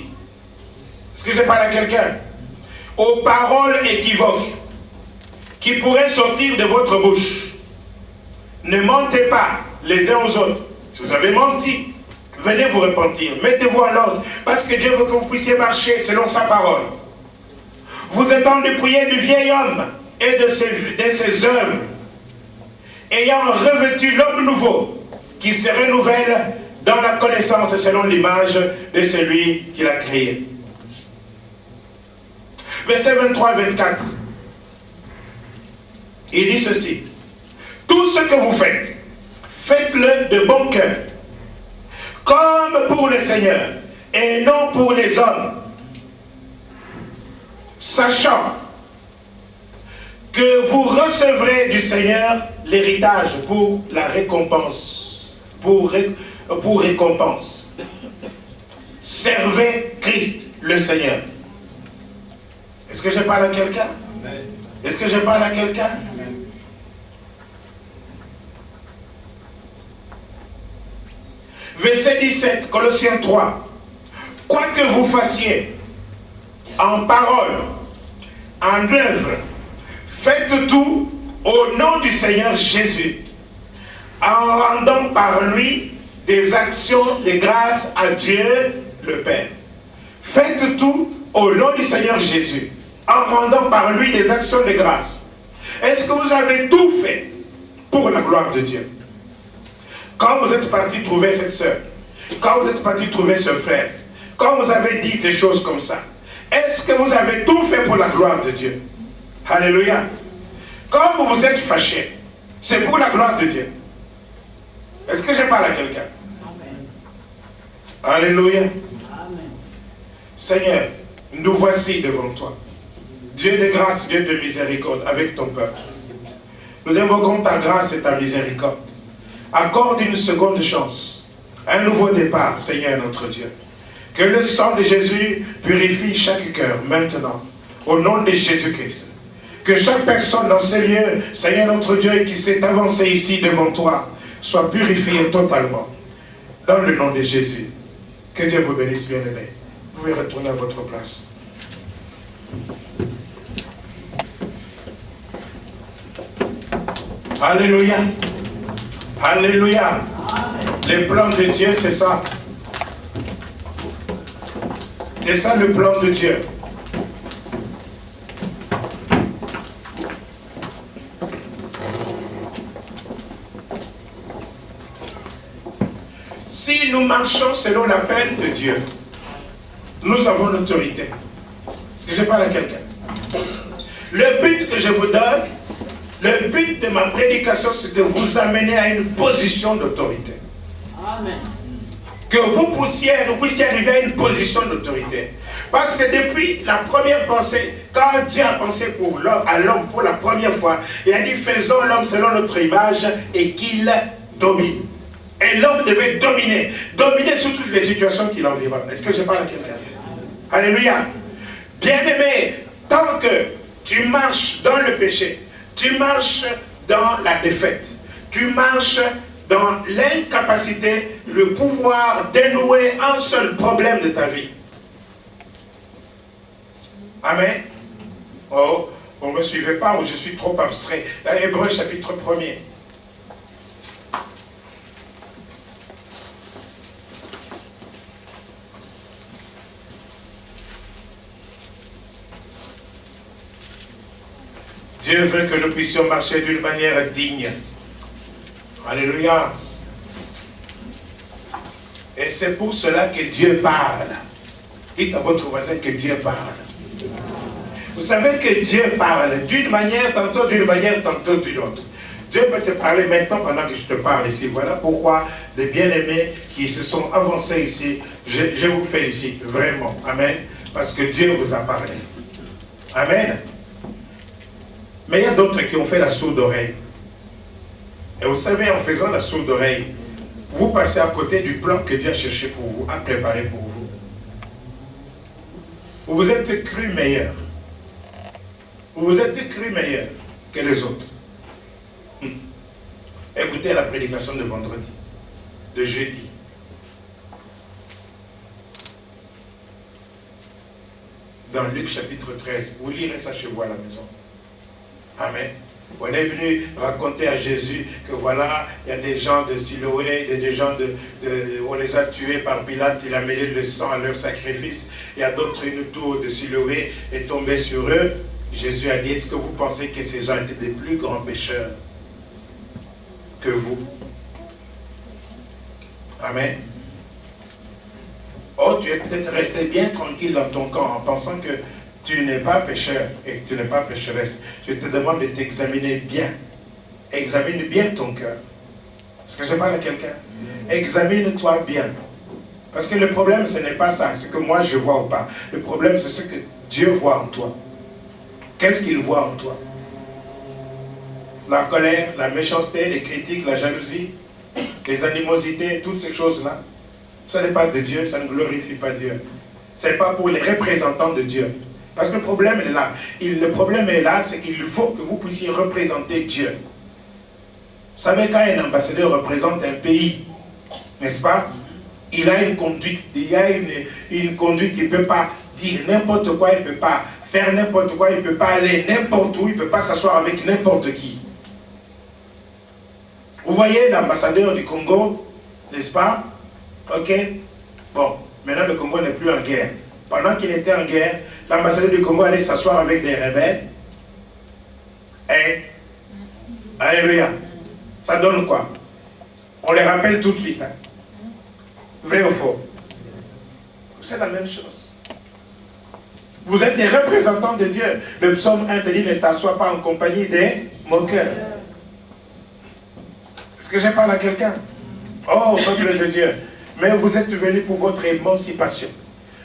Est-ce que je parle à quelqu'un? Aux paroles équivoques qui pourraient sortir de votre bouche. Ne mentez pas les uns aux autres. Si vous avez menti, venez vous repentir. Mettez-vous en ordre. Parce que Dieu veut que vous puissiez marcher selon sa parole. Vous êtes en dépouillé du vieil homme et de ses œuvres, ayant revêtu l'homme nouveau qui se renouvelle dans la connaissance selon l'image de celui qui l'a créé. Verset 23-24. Il dit ceci. Tout ce que vous faites, faites-le de bon cœur, comme pour le Seigneur, et non pour les hommes, sachant que vous recevrez du Seigneur l'héritage pour la récompense. pour récompense. Servez Christ le Seigneur. Est-ce que je parle à quelqu'un? Est-ce que je parle à quelqu'un? Verset 17, Colossiens 3. Quoi que vous fassiez, en parole, en œuvre, faites tout au nom du Seigneur Jésus, en rendant par lui des actions de grâce à Dieu le Père. Faites tout au nom du Seigneur Jésus, en rendant par lui des actions de grâce. Est-ce que vous avez tout fait pour la gloire de Dieu? Quand vous êtes parti trouver cette sœur, quand vous êtes parti trouver ce frère, quand vous avez dit des choses comme ça, est-ce que vous avez tout fait pour la gloire de Dieu? Alléluia. Quand vous vous êtes fâché, c'est pour la gloire de Dieu. Est-ce que je parle à quelqu'un? Alléluia. Seigneur, nous voici devant toi. Dieu de grâce, Dieu de miséricorde, avec ton peuple. Nous invoquons ta grâce et ta miséricorde. Accorde une seconde chance, un nouveau départ, Seigneur notre Dieu. Que le sang de Jésus purifie chaque cœur maintenant, au nom de Jésus-Christ. Que chaque personne dans ces lieux, Seigneur notre Dieu, qui s'est avancé ici devant toi, soit purifiée totalement. Dans le nom de Jésus. Que Dieu vous bénisse, bien-aimés. Vous pouvez retourner à votre place. Alléluia. Alléluia. Le plan de Dieu, c'est ça. C'est ça le plan de Dieu. Si nous marchons selon l'appel de Dieu, nous avons l'autorité. Est-ce que je parle à quelqu'un? Le but que je vous donne, le but de ma prédication, c'est de vous amener à une position d'autorité. Amen. Que vous puissiez arriver à une position d'autorité. Parce que depuis la première pensée, quand Dieu a pensé à l'homme pour la première fois, il a dit faisons l'homme selon notre image et qu'il domine. Et l'homme devait dominer sur toutes les situations qui l'environnent. Est-ce que je parle à quelqu'un? Alléluia. Bien-aimé, tant que tu marches dans le péché, tu marches dans la défaite, tu marches dans l'incapacité, le pouvoir dénouer un seul problème de ta vie. Amen. Oh, vous ne me suivez pas ou je suis trop abstrait. Dans Hébreux chapitre 1er. Dieu veut que nous puissions marcher d'une manière digne. Alléluia. Et c'est pour cela que Dieu parle. Dites à votre voisin que Dieu parle. Vous savez que Dieu parle d'une manière, tantôt d'une autre. Dieu peut te parler maintenant pendant que je te parle ici. Voilà pourquoi les bien-aimés qui se sont avancés ici, je vous félicite vraiment. Amen. Parce que Dieu vous a parlé. Amen. Mais il y a d'autres qui ont fait la sourde oreille. Et vous savez, en faisant la sourde oreille, vous passez à côté du plan que Dieu a cherché pour vous, a préparé pour vous. Vous vous êtes cru meilleur. Vous vous êtes cru meilleur que les autres. Écoutez la prédication de vendredi, de jeudi. Dans Luc chapitre 13, vous lirez ça chez vous à la maison. Amen. On est venu raconter à Jésus que voilà, il y a des gens de Siloé, des gens on les a tués par Pilate, il a mêlé le sang à leur sacrifice. Il y a d'autres, une tour de Siloé est tombée sur eux. Jésus a dit, est-ce que vous pensez que ces gens étaient des plus grands pécheurs que vous? Amen. Oh, tu es peut-être resté bien tranquille dans ton camp en pensant que tu n'es pas pécheur et que tu n'es pas pécheresse. Je te demande de t'examiner bien. Examine bien ton cœur. Est-ce que je parle à quelqu'un? Examine-toi bien. Parce que le problème, ce n'est pas ça, ce que moi je vois ou pas. Le problème, c'est ce que Dieu voit en toi. Qu'est-ce qu'il voit en toi? La colère, la méchanceté, les critiques, la jalousie. les animosités, toutes ces choses-là, ça n'est pas de Dieu, ça ne glorifie pas Dieu. Ce n'est pas pour les représentants de Dieu. Parce que le problème est là. Le problème est là, c'est qu'il faut que vous puissiez représenter Dieu. Vous savez, quand un ambassadeur représente un pays, n'est-ce pas? Il a une conduite, une conduite, il ne peut pas dire n'importe quoi, il ne peut pas faire n'importe quoi, il ne peut pas aller n'importe où, il ne peut pas s'asseoir avec n'importe qui. Vous voyez l'ambassadeur du Congo, n'est-ce pas? Ok? Bon, maintenant le Congo n'est plus en guerre. Pendant qu'il était en guerre, l'ambassadeur du Congo allait s'asseoir avec des rebelles. Et, alléluia, ça donne quoi? On les rappelle tout de suite. Hein? Vrai ou faux? C'est la même chose. Vous êtes des représentants de Dieu. Le psaume 1 te dit, ne t'assois pas en compagnie des moqueurs. Est-ce que je parle à quelqu'un? Oh, peuple de Dieu. Mais vous êtes venus pour votre émancipation.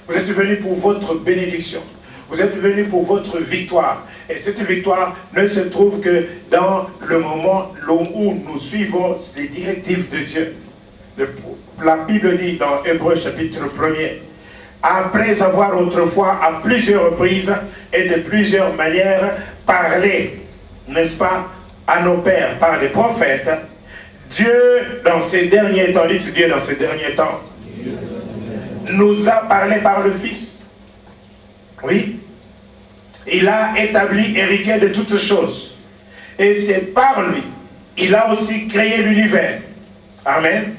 Vous êtes venus pour votre bénédiction. Vous êtes venus pour votre victoire. Et cette victoire ne se trouve que dans le moment où nous suivons les directives de Dieu. La Bible dit dans Hébreux chapitre 1er, après avoir autrefois à plusieurs reprises et de plusieurs manières parlé, n'est-ce pas, à nos pères par les prophètes, Dieu dans ces derniers temps, dites Dieu dans ces derniers temps, nous a parlé par le Fils. Oui. Il a établi héritier de toutes choses. Et c'est par lui, il a aussi créé l'univers. Amen.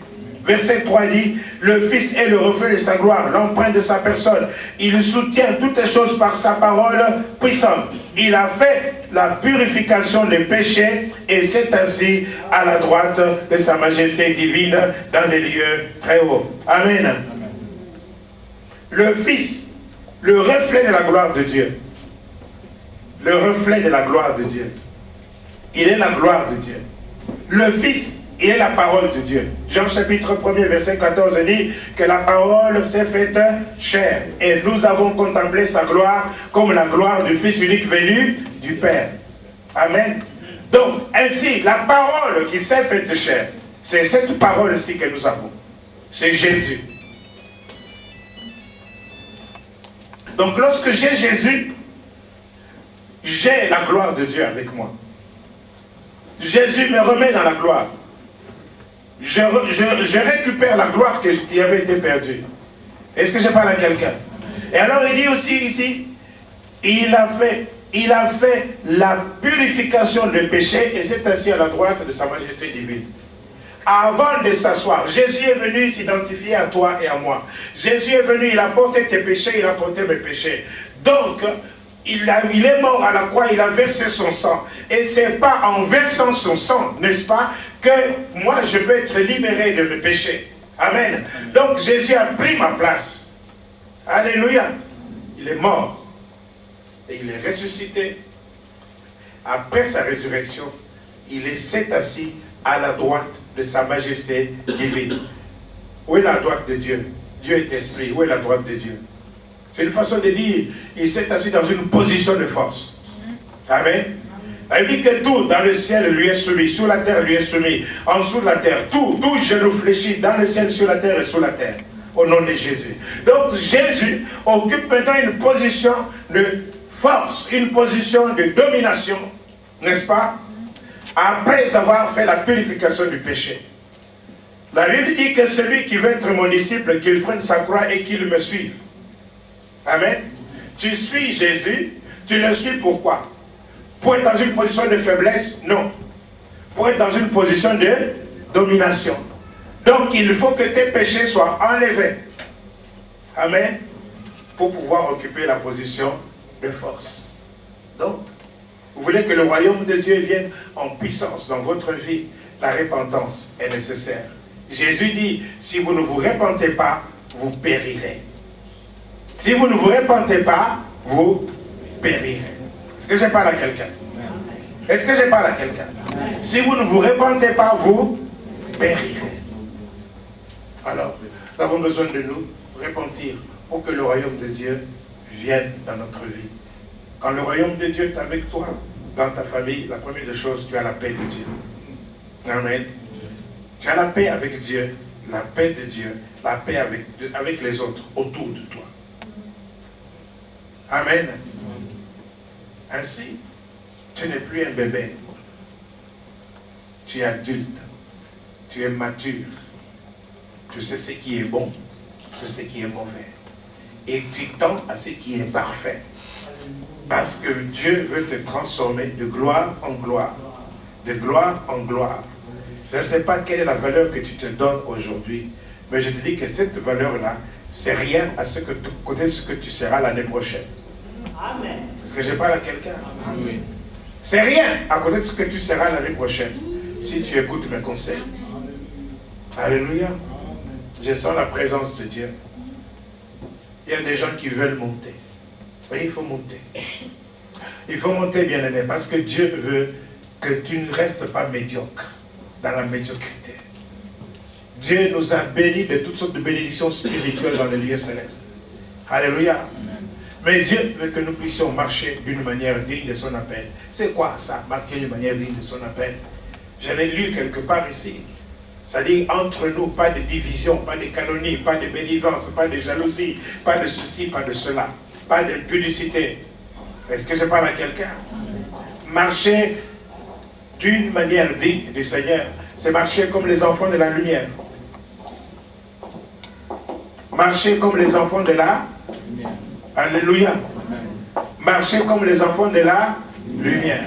Verset 3 dit, le Fils est le reflet de sa gloire, l'empreinte de sa personne. Il soutient toutes les choses par sa parole puissante. Il a fait la purification des péchés et s'est assis à la droite de sa majesté divine dans les lieux très hauts. Amen. Amen. Le Fils, le reflet de la gloire de Dieu. Le reflet de la gloire de Dieu. Il est la gloire de Dieu. Le Fils, il est la parole de Dieu. Jean chapitre 1er verset 14 dit que la parole s'est faite chair. Et nous avons contemplé sa gloire comme la gloire du Fils unique venu du Père. Amen. Donc, ainsi, la parole qui s'est faite chair, c'est cette parole-ci que nous avons. C'est Jésus. Donc, lorsque j'ai Jésus, j'ai la gloire de Dieu avec moi. Jésus me remet dans la gloire. Je récupère la gloire qui avait été perdue. Est-ce que je parle à quelqu'un? Et alors il dit aussi ici, il a fait la purification des péchés et s'est assis à la droite de sa majesté divine. Avant de s'asseoir, Jésus est venu s'identifier à toi et à moi. Jésus est venu, il a porté tes péchés, il a porté mes péchés. Donc, il est mort à la croix, il a versé son sang. Et ce n'est pas en versant son sang, n'est-ce pas, que moi je peux être libéré de mes péchés. Amen. Donc Jésus a pris ma place. Alléluia. Il est mort. Et il est ressuscité. Après sa résurrection, il s'est assis à la droite de sa majesté divine. Où est la droite de Dieu? Dieu est esprit. Où est la droite de Dieu? C'est une façon de dire, il s'est assis dans une position de force. Amen. Il dit que tout dans le ciel lui est soumis, sur la terre lui est soumis, en dessous de la terre, tout genou fléchit dans le ciel, sur la terre et sous la terre, au nom de Jésus. Donc Jésus occupe maintenant une position de force, une position de domination, n'est-ce pas, après avoir fait la purification du péché. La Bible dit que celui qui veut être mon disciple, qu'il prenne sa croix et qu'il me suive. Amen. Tu suis Jésus, tu le suis pourquoi? Pour être dans une position de faiblesse? Non. Pour être dans une position de domination. Donc il faut que tes péchés soient enlevés. Amen. Pour pouvoir occuper la position de force. Donc, vous voulez que le royaume de Dieu vienne en puissance dans votre vie, la repentance est nécessaire. Jésus dit, si vous ne vous repentez pas, vous périrez. Si vous ne vous repentez pas, vous périrez. Est-ce que je parle à quelqu'un? Est-ce que je parle à quelqu'un? Si vous ne vous repentez pas, vous périrez. Alors, nous avons besoin de nous repentir pour que le royaume de Dieu vienne dans notre vie. Quand le royaume de Dieu est avec toi, dans ta famille, la première des choses, tu as la paix de Dieu. Amen. Tu as la paix avec Dieu, la paix de Dieu, la paix avec les autres autour de toi. Amen. Ainsi, tu n'es plus un bébé. Tu es adulte. Tu es mature. Tu sais ce qui est bon. Tu sais ce qui est mauvais. Et tu tends à ce qui est parfait. Parce que Dieu veut te transformer de gloire en gloire. De gloire en gloire. Je ne sais pas quelle est la valeur que tu te donnes aujourd'hui. Mais je te dis que cette valeur-là, c'est rien à ce que côté de ce que tu seras l'année prochaine. Amen. Est-ce que je parle à quelqu'un? Oui. C'est rien à côté de ce que tu seras l'année prochaine. Si tu écoutes mes conseils. Alléluia. Je sens la présence de Dieu. Il y a des gens qui veulent monter. Oui, il faut monter. Il faut monter, bien-aimé, parce que Dieu veut que tu ne restes pas médiocre, dans la médiocrité. Dieu nous a bénis de toutes sortes de bénédictions spirituelles dans les lieux célestes. Alléluia. Mais Dieu veut que nous puissions marcher d'une manière digne de son appel. C'est quoi ça, marcher d'une manière digne de son appel? Je l'ai lu quelque part ici. Ça dit entre nous, pas de division, pas de calomnie, pas de médisance, pas de jalousie, pas de ceci, pas de cela, pas d'impudicité. Est-ce que je parle à quelqu'un? Marcher d'une manière digne du Seigneur, c'est marcher comme les enfants de la lumière. Marcher comme les enfants de la lumière. Alléluia. Marcher comme les enfants de la lumière.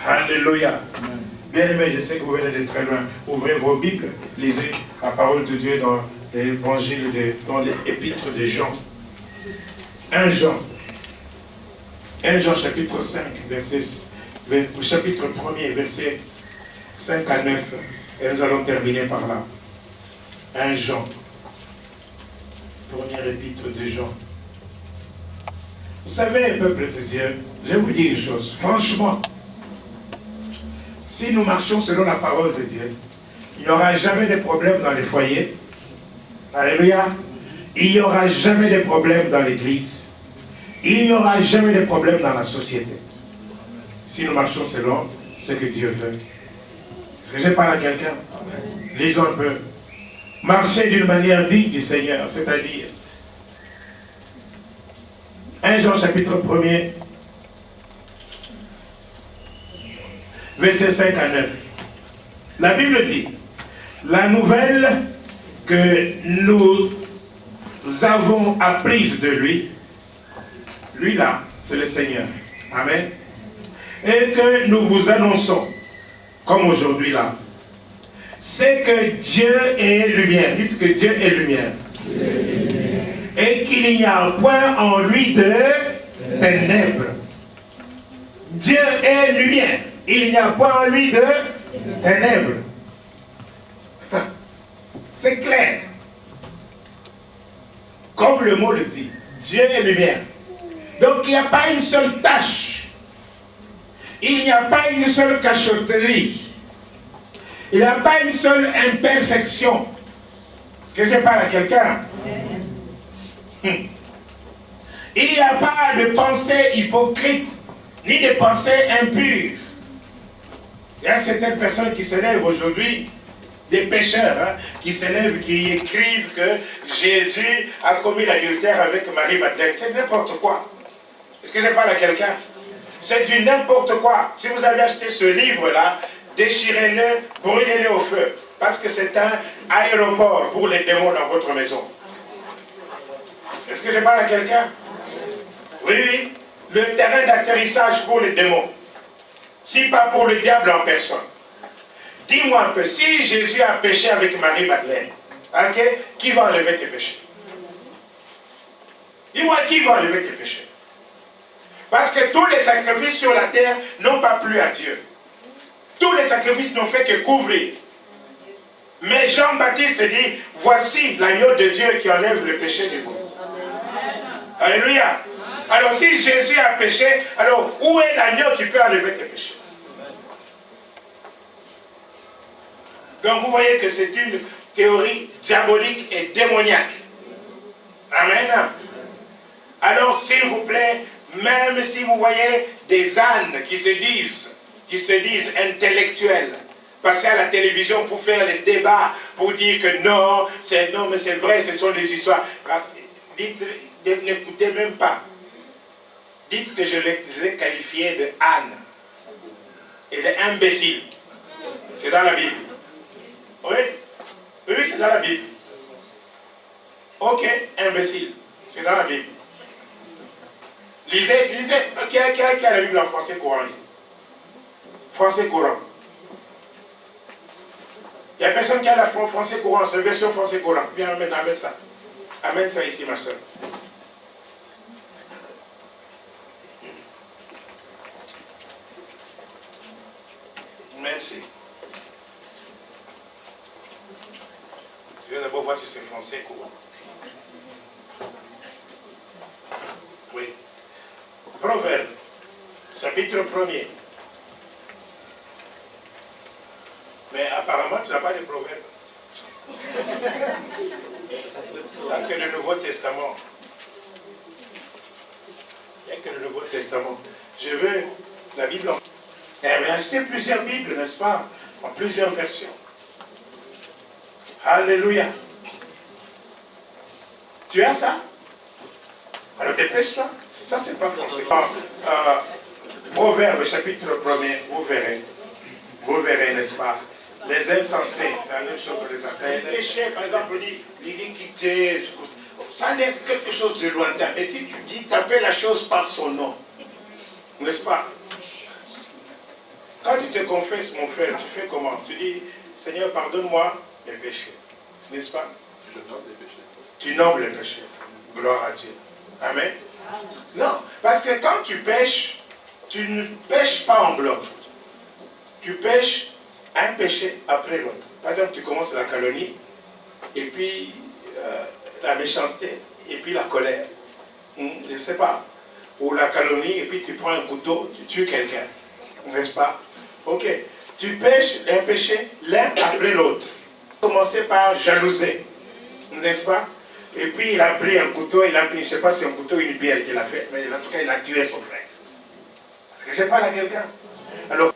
Alléluia. Bien-aimés, je sais que vous venez de très loin. Ouvrez vos Bibles, lisez la parole de Dieu dans l'évangile, dans l'épître de Jean. 1 Jean. 1 Jean chapitre 5, chapitre 1er, verset 5 à 9. Et nous allons terminer par là. 1 Jean. Première épître de Jean. Vous savez, peuple de Dieu, je vais vous dire une chose. Franchement, si nous marchons selon la parole de Dieu, il n'y aura jamais de problème dans les foyers. Alléluia. Il n'y aura jamais de problème dans l'église. Il n'y aura jamais de problème dans la société. Si nous marchons selon ce que Dieu veut. Est-ce que je parle à quelqu'un? Lisons un peu. Marcher d'une manière digne du Seigneur, c'est-à-dire 1 Jean chapitre 1er, verset 5 à 9. La Bible dit, la nouvelle que nous avons apprise de lui, lui là, c'est le Seigneur. Amen. Et que nous vous annonçons, comme aujourd'hui là, c'est que Dieu est lumière. Dites que Dieu est lumière. Et qu'il n'y a point en lui de ténèbres. Dieu est lumière. Il n'y a point en lui de ténèbres. C'est clair. Comme le mot le dit, Dieu est lumière. Donc il n'y a pas une seule tâche. Il n'y a pas une seule cachotterie. Il n'y a pas une seule imperfection. Est-ce que je parle à quelqu'un? Il n'y a pas de pensée hypocrite, ni de pensée impure. Il y a certaines personnes qui s'élèvent aujourd'hui, des pécheurs, qui s'élèvent, qui écrivent que Jésus a commis l'adultère avec Marie-Madeleine. C'est n'importe quoi. Est-ce que je parle à quelqu'un? C'est du n'importe quoi. Si vous avez acheté ce livre-là, déchirez-le, brûlez-le au feu. Parce que c'est un aéroport pour les démons dans votre maison. Est-ce que je parle à quelqu'un? Oui, oui. Le terrain d'atterrissage pour les démons. Si pas pour le diable en personne. Dis-moi un peu, si Jésus a péché avec Marie-Madeleine, okay, qui va enlever tes péchés? Dis-moi, qui va enlever tes péchés? Parce que tous les sacrifices sur la terre n'ont pas plu à Dieu. Tous les sacrifices n'ont fait que couvrir. Mais Jean-Baptiste dit, voici l'agneau de Dieu qui enlève le péché du monde. Alléluia. Alors si Jésus a péché, alors où est l'agneau qui peut enlever tes péchés? Donc vous voyez que c'est une théorie diabolique et démoniaque. Amen. Alors s'il vous plaît, même si vous voyez des ânes qui se disent qui se disent intellectuels, passer à la télévision pour faire les débats, pour dire que non, mais c'est vrai, ce sont des histoires. Dites, n'écoutez même pas. Dites que je les ai qualifiés de âne et d'imbécile. C'est dans la Bible. Oui, oui, c'est dans la Bible. Ok, imbécile. C'est dans la Bible. Lisez. Qui a la Bible en français courant ici? Français courant. Il n'y a personne qui a la français courant, c'est la version français courant. Viens, amène ça. Amène ça ici, ma soeur. Merci. Je vais d'abord voir si c'est français courant. Oui. Proverbe, chapitre 1er. Mais apparemment, tu n'as pas de proverbe. Il n'y a que le Nouveau Testament. Il n'y a que le Nouveau Testament. Je veux la Bible en... Elle a acheté plusieurs Bibles, n'est-ce pas? En plusieurs versions. Alléluia. Tu as ça? Alors dépêche-toi. Ça, c'est pas français. Proverbe, chapitre 1er, vous verrez, n'est-ce pas? Les insensés, c'est la même chose qu'on les appelle. Les péchés, par exemple, on dit l'iniquité, ça a l'air quelque chose de lointain. Mais si tu dis, t'appelles la chose par son nom, n'est-ce pas? Quand tu te confesses, mon frère, tu fais comment? Tu dis, Seigneur, pardonne-moi mes péchés. N'est-ce pas? Je nomme les péchés. Tu nommes les péchés. Gloire à Dieu. Amen. Non, parce que quand tu pêches, tu ne pêches pas en bloc. Tu pêches un péché après l'autre. Par exemple, tu commences la calomnie, et puis la méchanceté, et puis la colère. Je ne sais pas. Ou la calomnie, et puis tu prends un couteau, tu tues quelqu'un. N'est-ce pas? Ok. Tu pêches un péché l'un après l'autre. Commencer par jalouser. N'est-ce pas? Et puis il a pris un couteau, il a pris, je ne sais pas si c'est un couteau ou une bière qu'il a fait, mais en tout cas il a tué son frère. Est-ce que je parle à quelqu'un? Alors,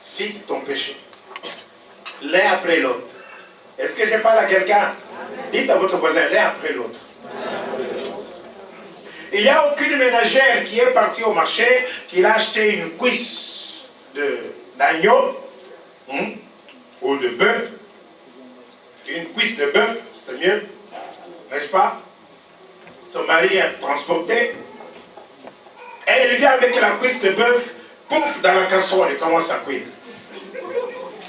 cite ton péché. L'un après l'autre. Est-ce que je parle à quelqu'un? Dites à votre voisin, l'un après l'autre. Il n'y a aucune ménagère qui est partie au marché, qui a acheté une cuisse d'agneau ou de bœuf. Une cuisse de bœuf, c'est mieux, n'est-ce pas? Son mari est transporté. Et elle vient avec la cuisse de bœuf, pouf, dans la casserole, et commence à cuire.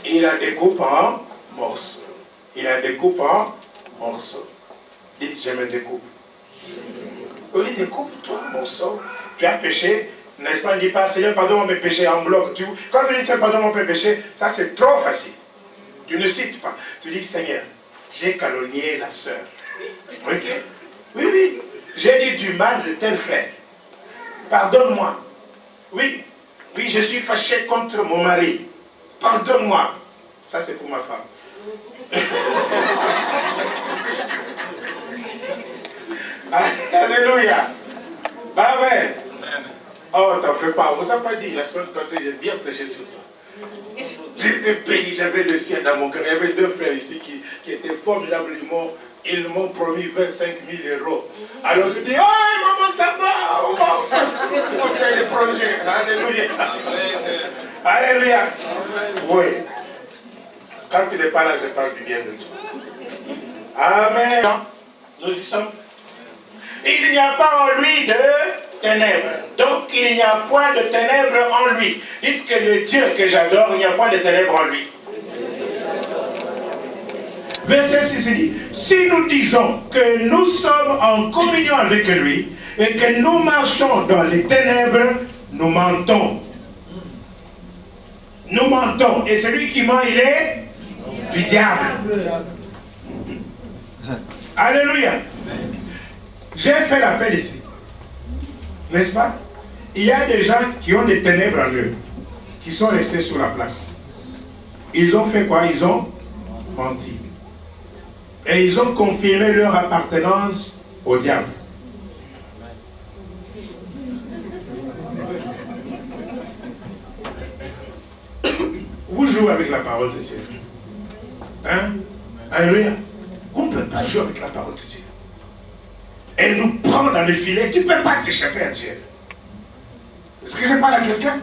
Il la découpe en morceaux. Il la découpe en morceaux. Dites, je me découpe. Oui, découpe-toi en morceaux. Tu as péché, n'est-ce pas? Ne dis pas, Seigneur, pardonne-moi mes péchés en bloc. Quand tu dis, Seigneur, pardonne-moi mes péchés, ça c'est trop facile. Tu ne cites pas. Tu dis, Seigneur, j'ai calomnié la sœur. Ok? Oui. J'ai dit du mal de tel frère. Pardonne-moi. Oui, je suis fâché contre mon mari. Pardonne-moi. Ça, c'est pour ma femme. Alléluia. Amen. Oh, t'en fais pas. On ne vous a pas dit, la semaine passée, j'ai bien prêché sur toi. J'étais béni, j'avais le ciel dans mon cœur. Il y avait deux frères ici qui étaient formidables. Ils m'ont promis 25 000 €. Alors je dis, oh maman, ça va, on va faire des projets. Alléluia. Alléluia. Oui. Quand tu n'es pas là, je parle du bien de toi. Amen. Nous y sommes. Il n'y a pas en lui de ténèbres. Donc il n'y a point de ténèbres en lui. Dites que le Dieu que j'adore, il n'y a point de ténèbres en lui. Verset 6 dit, si nous disons que nous sommes en communion avec lui et que nous marchons dans les ténèbres, nous mentons. Nous mentons. Et celui qui ment, il est du diable. Alléluia. J'ai fait l'appel ici. N'est-ce pas? Il y a des gens qui ont des ténèbres en eux, qui sont restés sur la place. Ils ont fait quoi? Ils ont menti. Et ils ont confirmé leur appartenance au diable. jouer avec la parole de Dieu. Hein? Alléluia. On ne peut pas jouer avec la parole de Dieu. Elle nous prend dans le filet. Tu ne peux pas t'échapper à Dieu. Est-ce que je parle à quelqu'un?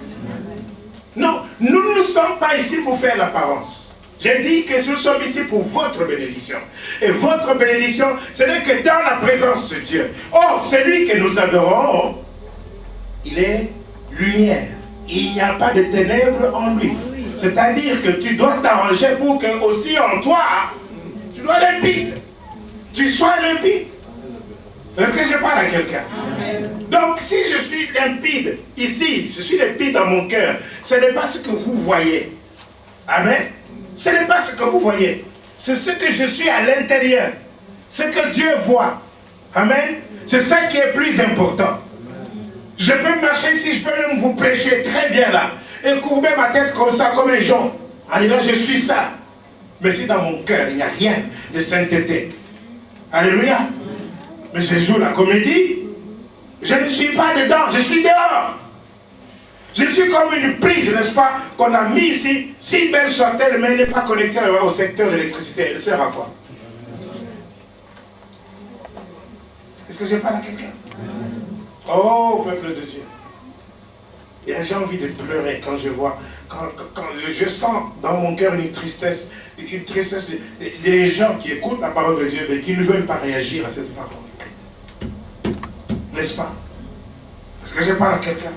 Non, nous ne sommes pas ici pour faire l'apparence. J'ai dit que nous sommes ici pour votre bénédiction. Et votre bénédiction, ce n'est que dans la présence de Dieu. Or, celui que nous adorons, il est lumière. Il n'y a pas de ténèbres en lui. C'est-à-dire que tu dois t'arranger pour que aussi en toi, tu dois limpide. Tu sois limpide. Est-ce que je parle à quelqu'un? Donc, si je suis limpide ici, je suis limpide dans mon cœur, ce n'est pas ce que vous voyez. Amen. Ce n'est pas ce que vous voyez. C'est ce que je suis à l'intérieur. Ce que Dieu voit. Amen. C'est ça qui est plus important. Je peux marcher ici, je peux même vous prêcher très bien là. Et courber ma tête comme ça, comme un jonc. En disant, je suis ça. Mais si dans mon cœur, il n'y a rien de sainteté. Alléluia. Mais je joue la comédie. Je ne suis pas dedans, je suis dehors. Je suis comme une prise, n'est-ce pas, qu'on a mis ici. Si belle soit-elle, mais elle n'est pas connectée au secteur de l'électricité. Elle sert à quoi? Est-ce que je parle à quelqu'un? Oh, peuple de Dieu. Et j'ai envie de pleurer quand je vois, quand je sens dans mon cœur une tristesse des gens qui écoutent la parole de Dieu, mais qui ne veulent pas réagir à cette parole. N'est-ce pas? Est-ce que je parle à quelqu'un?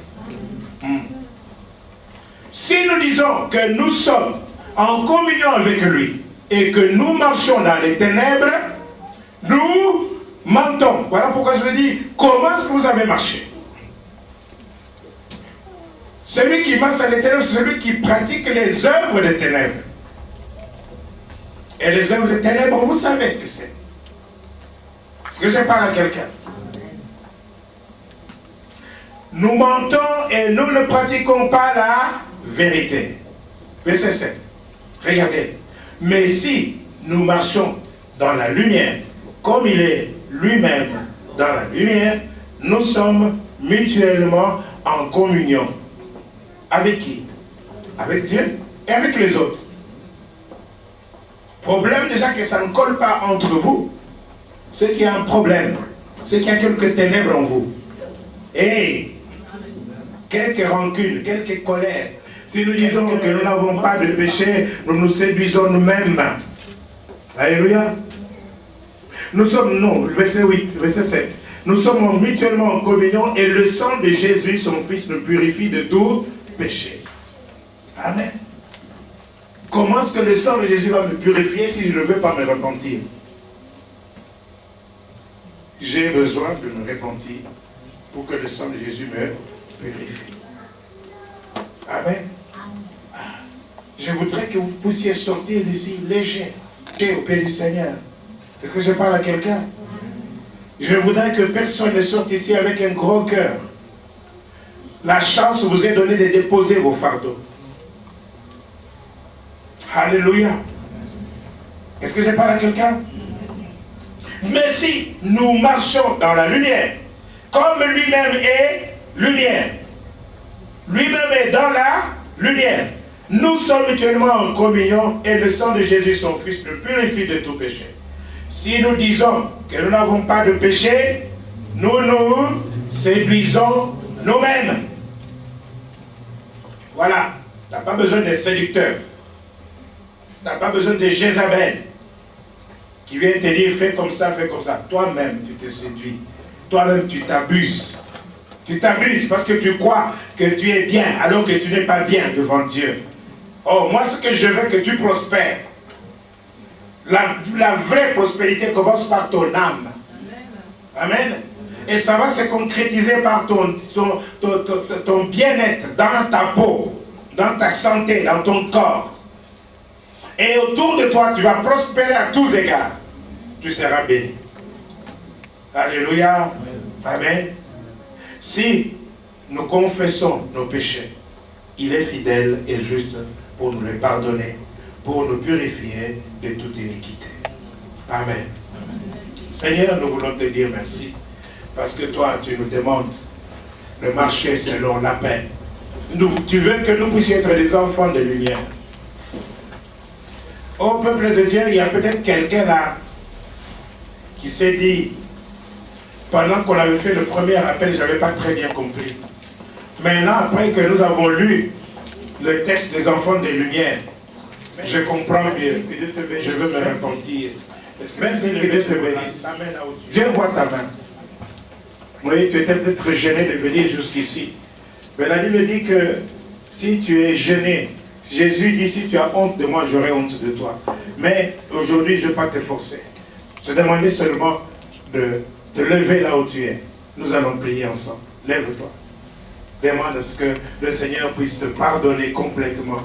Si nous disons que nous sommes en communion avec lui et que nous marchons dans les ténèbres, nous mentons. Voilà pourquoi je me dis, comment est-ce que vous avez marché? Celui qui marche dans les ténèbres, c'est celui qui pratique les œuvres des ténèbres. Et les œuvres des ténèbres, vous savez ce que c'est. Est-ce que je parle à quelqu'un? Nous mentons et nous ne pratiquons pas la vérité. Verset 7. Regardez. Mais si nous marchons dans la lumière, comme il est lui-même dans la lumière, nous sommes mutuellement en communion. Avec qui? Avec Dieu et avec les autres. Problème déjà que ça ne colle pas entre vous. C'est qu'il y a un problème. C'est qu'il y a quelques ténèbres en vous. Et quelques rancunes, quelques colères. Si nous disons que nous n'avons pas de péché, nous nous séduisons nous-mêmes. Alléluia. Nous sommes, non, verset 8, verset 7. Nous sommes mutuellement en communion et le sang de Jésus, son Fils, nous purifie de tout péché. Amen. Comment est-ce que le sang de Jésus va me purifier si je ne veux pas me repentir? J'ai besoin de me repentir pour que le sang de Jésus me purifie. Amen. Je voudrais que vous puissiez sortir d'ici léger au pied du Seigneur. Est-ce que je parle à quelqu'un? Je voudrais que personne ne sorte ici avec un gros cœur. La chance vous est donnée de déposer vos fardeaux. Alléluia. Est-ce que je parle à quelqu'un? Mais si nous marchons dans la lumière, comme lui-même est lumière, lui-même est dans la lumière, nous sommes mutuellement en communion et le sang de Jésus, son Fils, nous purifie de tout péché. Si nous disons que nous n'avons pas de péché, nous nous séduisons nous-mêmes. Voilà. Tu n'as pas besoin d'un séducteur. Tu n'as pas besoin de Jézabel qui vient te dire fais comme ça, fais comme ça. Toi-même, tu te séduis. Toi-même, tu t'abuses. Tu t'abuses parce que tu crois que tu es bien alors que tu n'es pas bien devant Dieu. Oh, moi, ce que je veux, que tu prospères. La vraie prospérité commence par ton âme. Amen. Et ça va se concrétiser par ton bien-être dans ta peau, dans ta santé, dans ton corps. Et autour de toi, tu vas prospérer à tous égards. Tu seras béni. Alléluia. Amen. Si nous confessons nos péchés, il est fidèle et juste pour nous les pardonner, pour nous purifier de toute iniquité. Amen. Seigneur, nous voulons te dire merci, parce que toi, tu nous demandes de marcher selon la paix. Tu veux que nous puissions être des enfants de lumière. Au peuple de Dieu, il y a peut-être quelqu'un là qui s'est dit, pendant qu'on avait fait le premier appel, je n'avais pas très bien compris. Maintenant, après que nous avons lu le texte des enfants des Lumières, je comprends mieux. Je veux me repentir. Merci, que Dieu te bénisse. Dieu voit ta main. Oui, tu étais peut-être gêné de venir jusqu'ici. Mais la Bible dit que si tu es gêné, Jésus dit, si tu as honte de moi, j'aurai honte de toi. Mais aujourd'hui, je ne vais pas te forcer. Je demandais seulement de te lever là où tu es. Nous allons prier ensemble. Lève-toi. Demande à ce que le Seigneur puisse te pardonner complètement.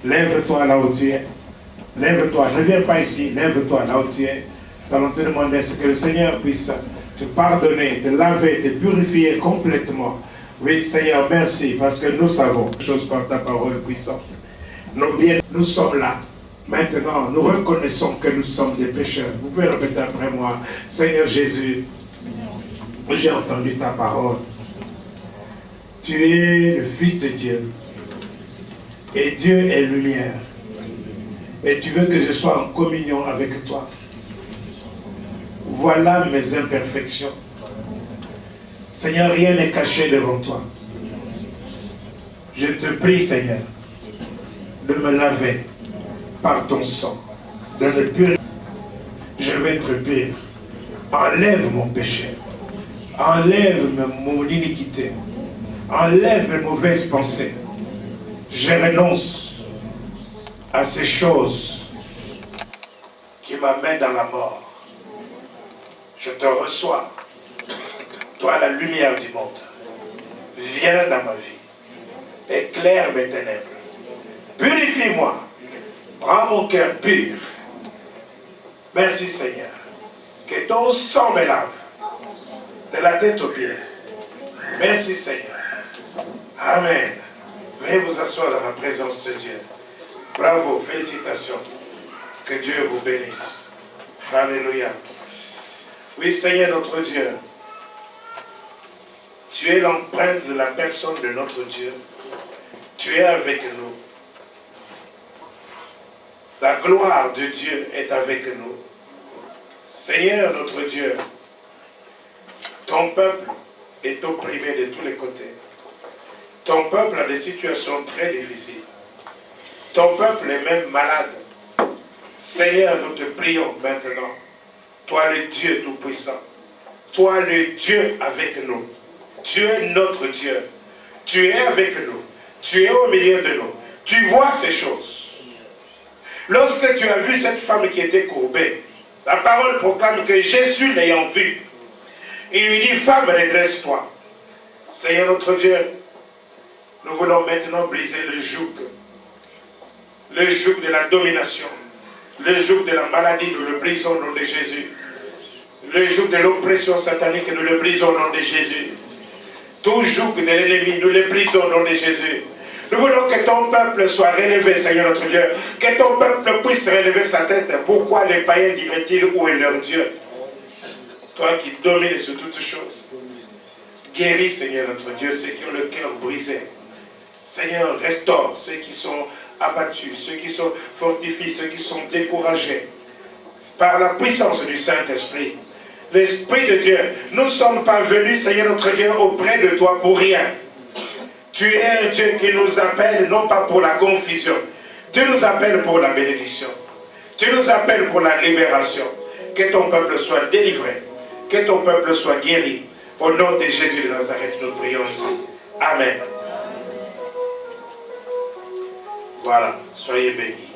Lève-toi là où tu es. Lève-toi. Ne viens pas ici. Lève-toi là où tu es. Nous allons te demander à ce que le Seigneur puisse te pardonner, te laver, te purifier complètement. Oui, Seigneur, merci, parce que nous savons, chose par ta parole puissante. Nous sommes là. Maintenant, nous reconnaissons que nous sommes des pécheurs. Vous pouvez répéter après moi. Seigneur Jésus, j'ai entendu ta parole. Tu es le Fils de Dieu. Et Dieu est lumière. Et tu veux que je sois en communion avec toi. Voilà mes imperfections. Seigneur, rien n'est caché devant toi. Je te prie, Seigneur, de me laver par ton sang, de me purifier. Je vais être pur. Enlève mon péché. Enlève mon iniquité. Enlève mes mauvaises pensées. Je renonce à ces choses qui m'amènent dans la mort. Je te reçois. Toi, la lumière du monde. Viens dans ma vie. Éclaire mes ténèbres. Purifie-moi. Rends mon cœur pur. Merci Seigneur. Que ton sang me lave. De la tête aux pieds. Merci Seigneur. Amen. Veuillez vous asseoir dans la présence de Dieu. Bravo, félicitations. Que Dieu vous bénisse. Alléluia. Oui Seigneur notre Dieu. Tu es l'empreinte de la personne de notre Dieu. Tu es avec nous. La gloire de Dieu est avec nous. Seigneur notre Dieu, ton peuple est opprimé de tous les côtés. Ton peuple a des situations très difficiles. Ton peuple est même malade. Seigneur, nous te prions maintenant. Toi le Dieu Tout-Puissant. Toi le Dieu avec nous. Tu es notre Dieu. Tu es avec nous. Tu es au milieu de nous. Tu vois ces choses. Lorsque tu as vu cette femme qui était courbée, la parole proclame que Jésus l'ayant vue, il lui dit, femme, redresse-toi. Seigneur notre Dieu, nous voulons maintenant briser le joug de la domination, le joug de la maladie, nous le brisons au nom de Jésus. Le joug de l'oppression satanique, nous le brisons au nom de Jésus. Tout joug de l'ennemi, nous le brisons au nom de Jésus. Nous voulons que ton peuple soit relevé, Seigneur notre Dieu. Que ton peuple puisse relever sa tête. Pourquoi les païens diraient-ils où est leur Dieu? Toi qui domines sur toutes choses. Guéris, Seigneur notre Dieu, ceux qui ont le cœur brisé. Seigneur, restaure ceux qui sont abattus, ceux qui sont fortifiés, ceux qui sont découragés. Par la puissance du Saint-Esprit. L'Esprit de Dieu, nous ne sommes pas venus, Seigneur notre Dieu, auprès de toi pour rien. Tu es un Dieu qui nous appelle non pas pour la confusion. Tu nous appelles pour la bénédiction. Tu nous appelles pour la libération. Que ton peuple soit délivré. Que ton peuple soit guéri. Au nom de Jésus de Nazareth, nous prions ici. Amen. Voilà, soyez bénis.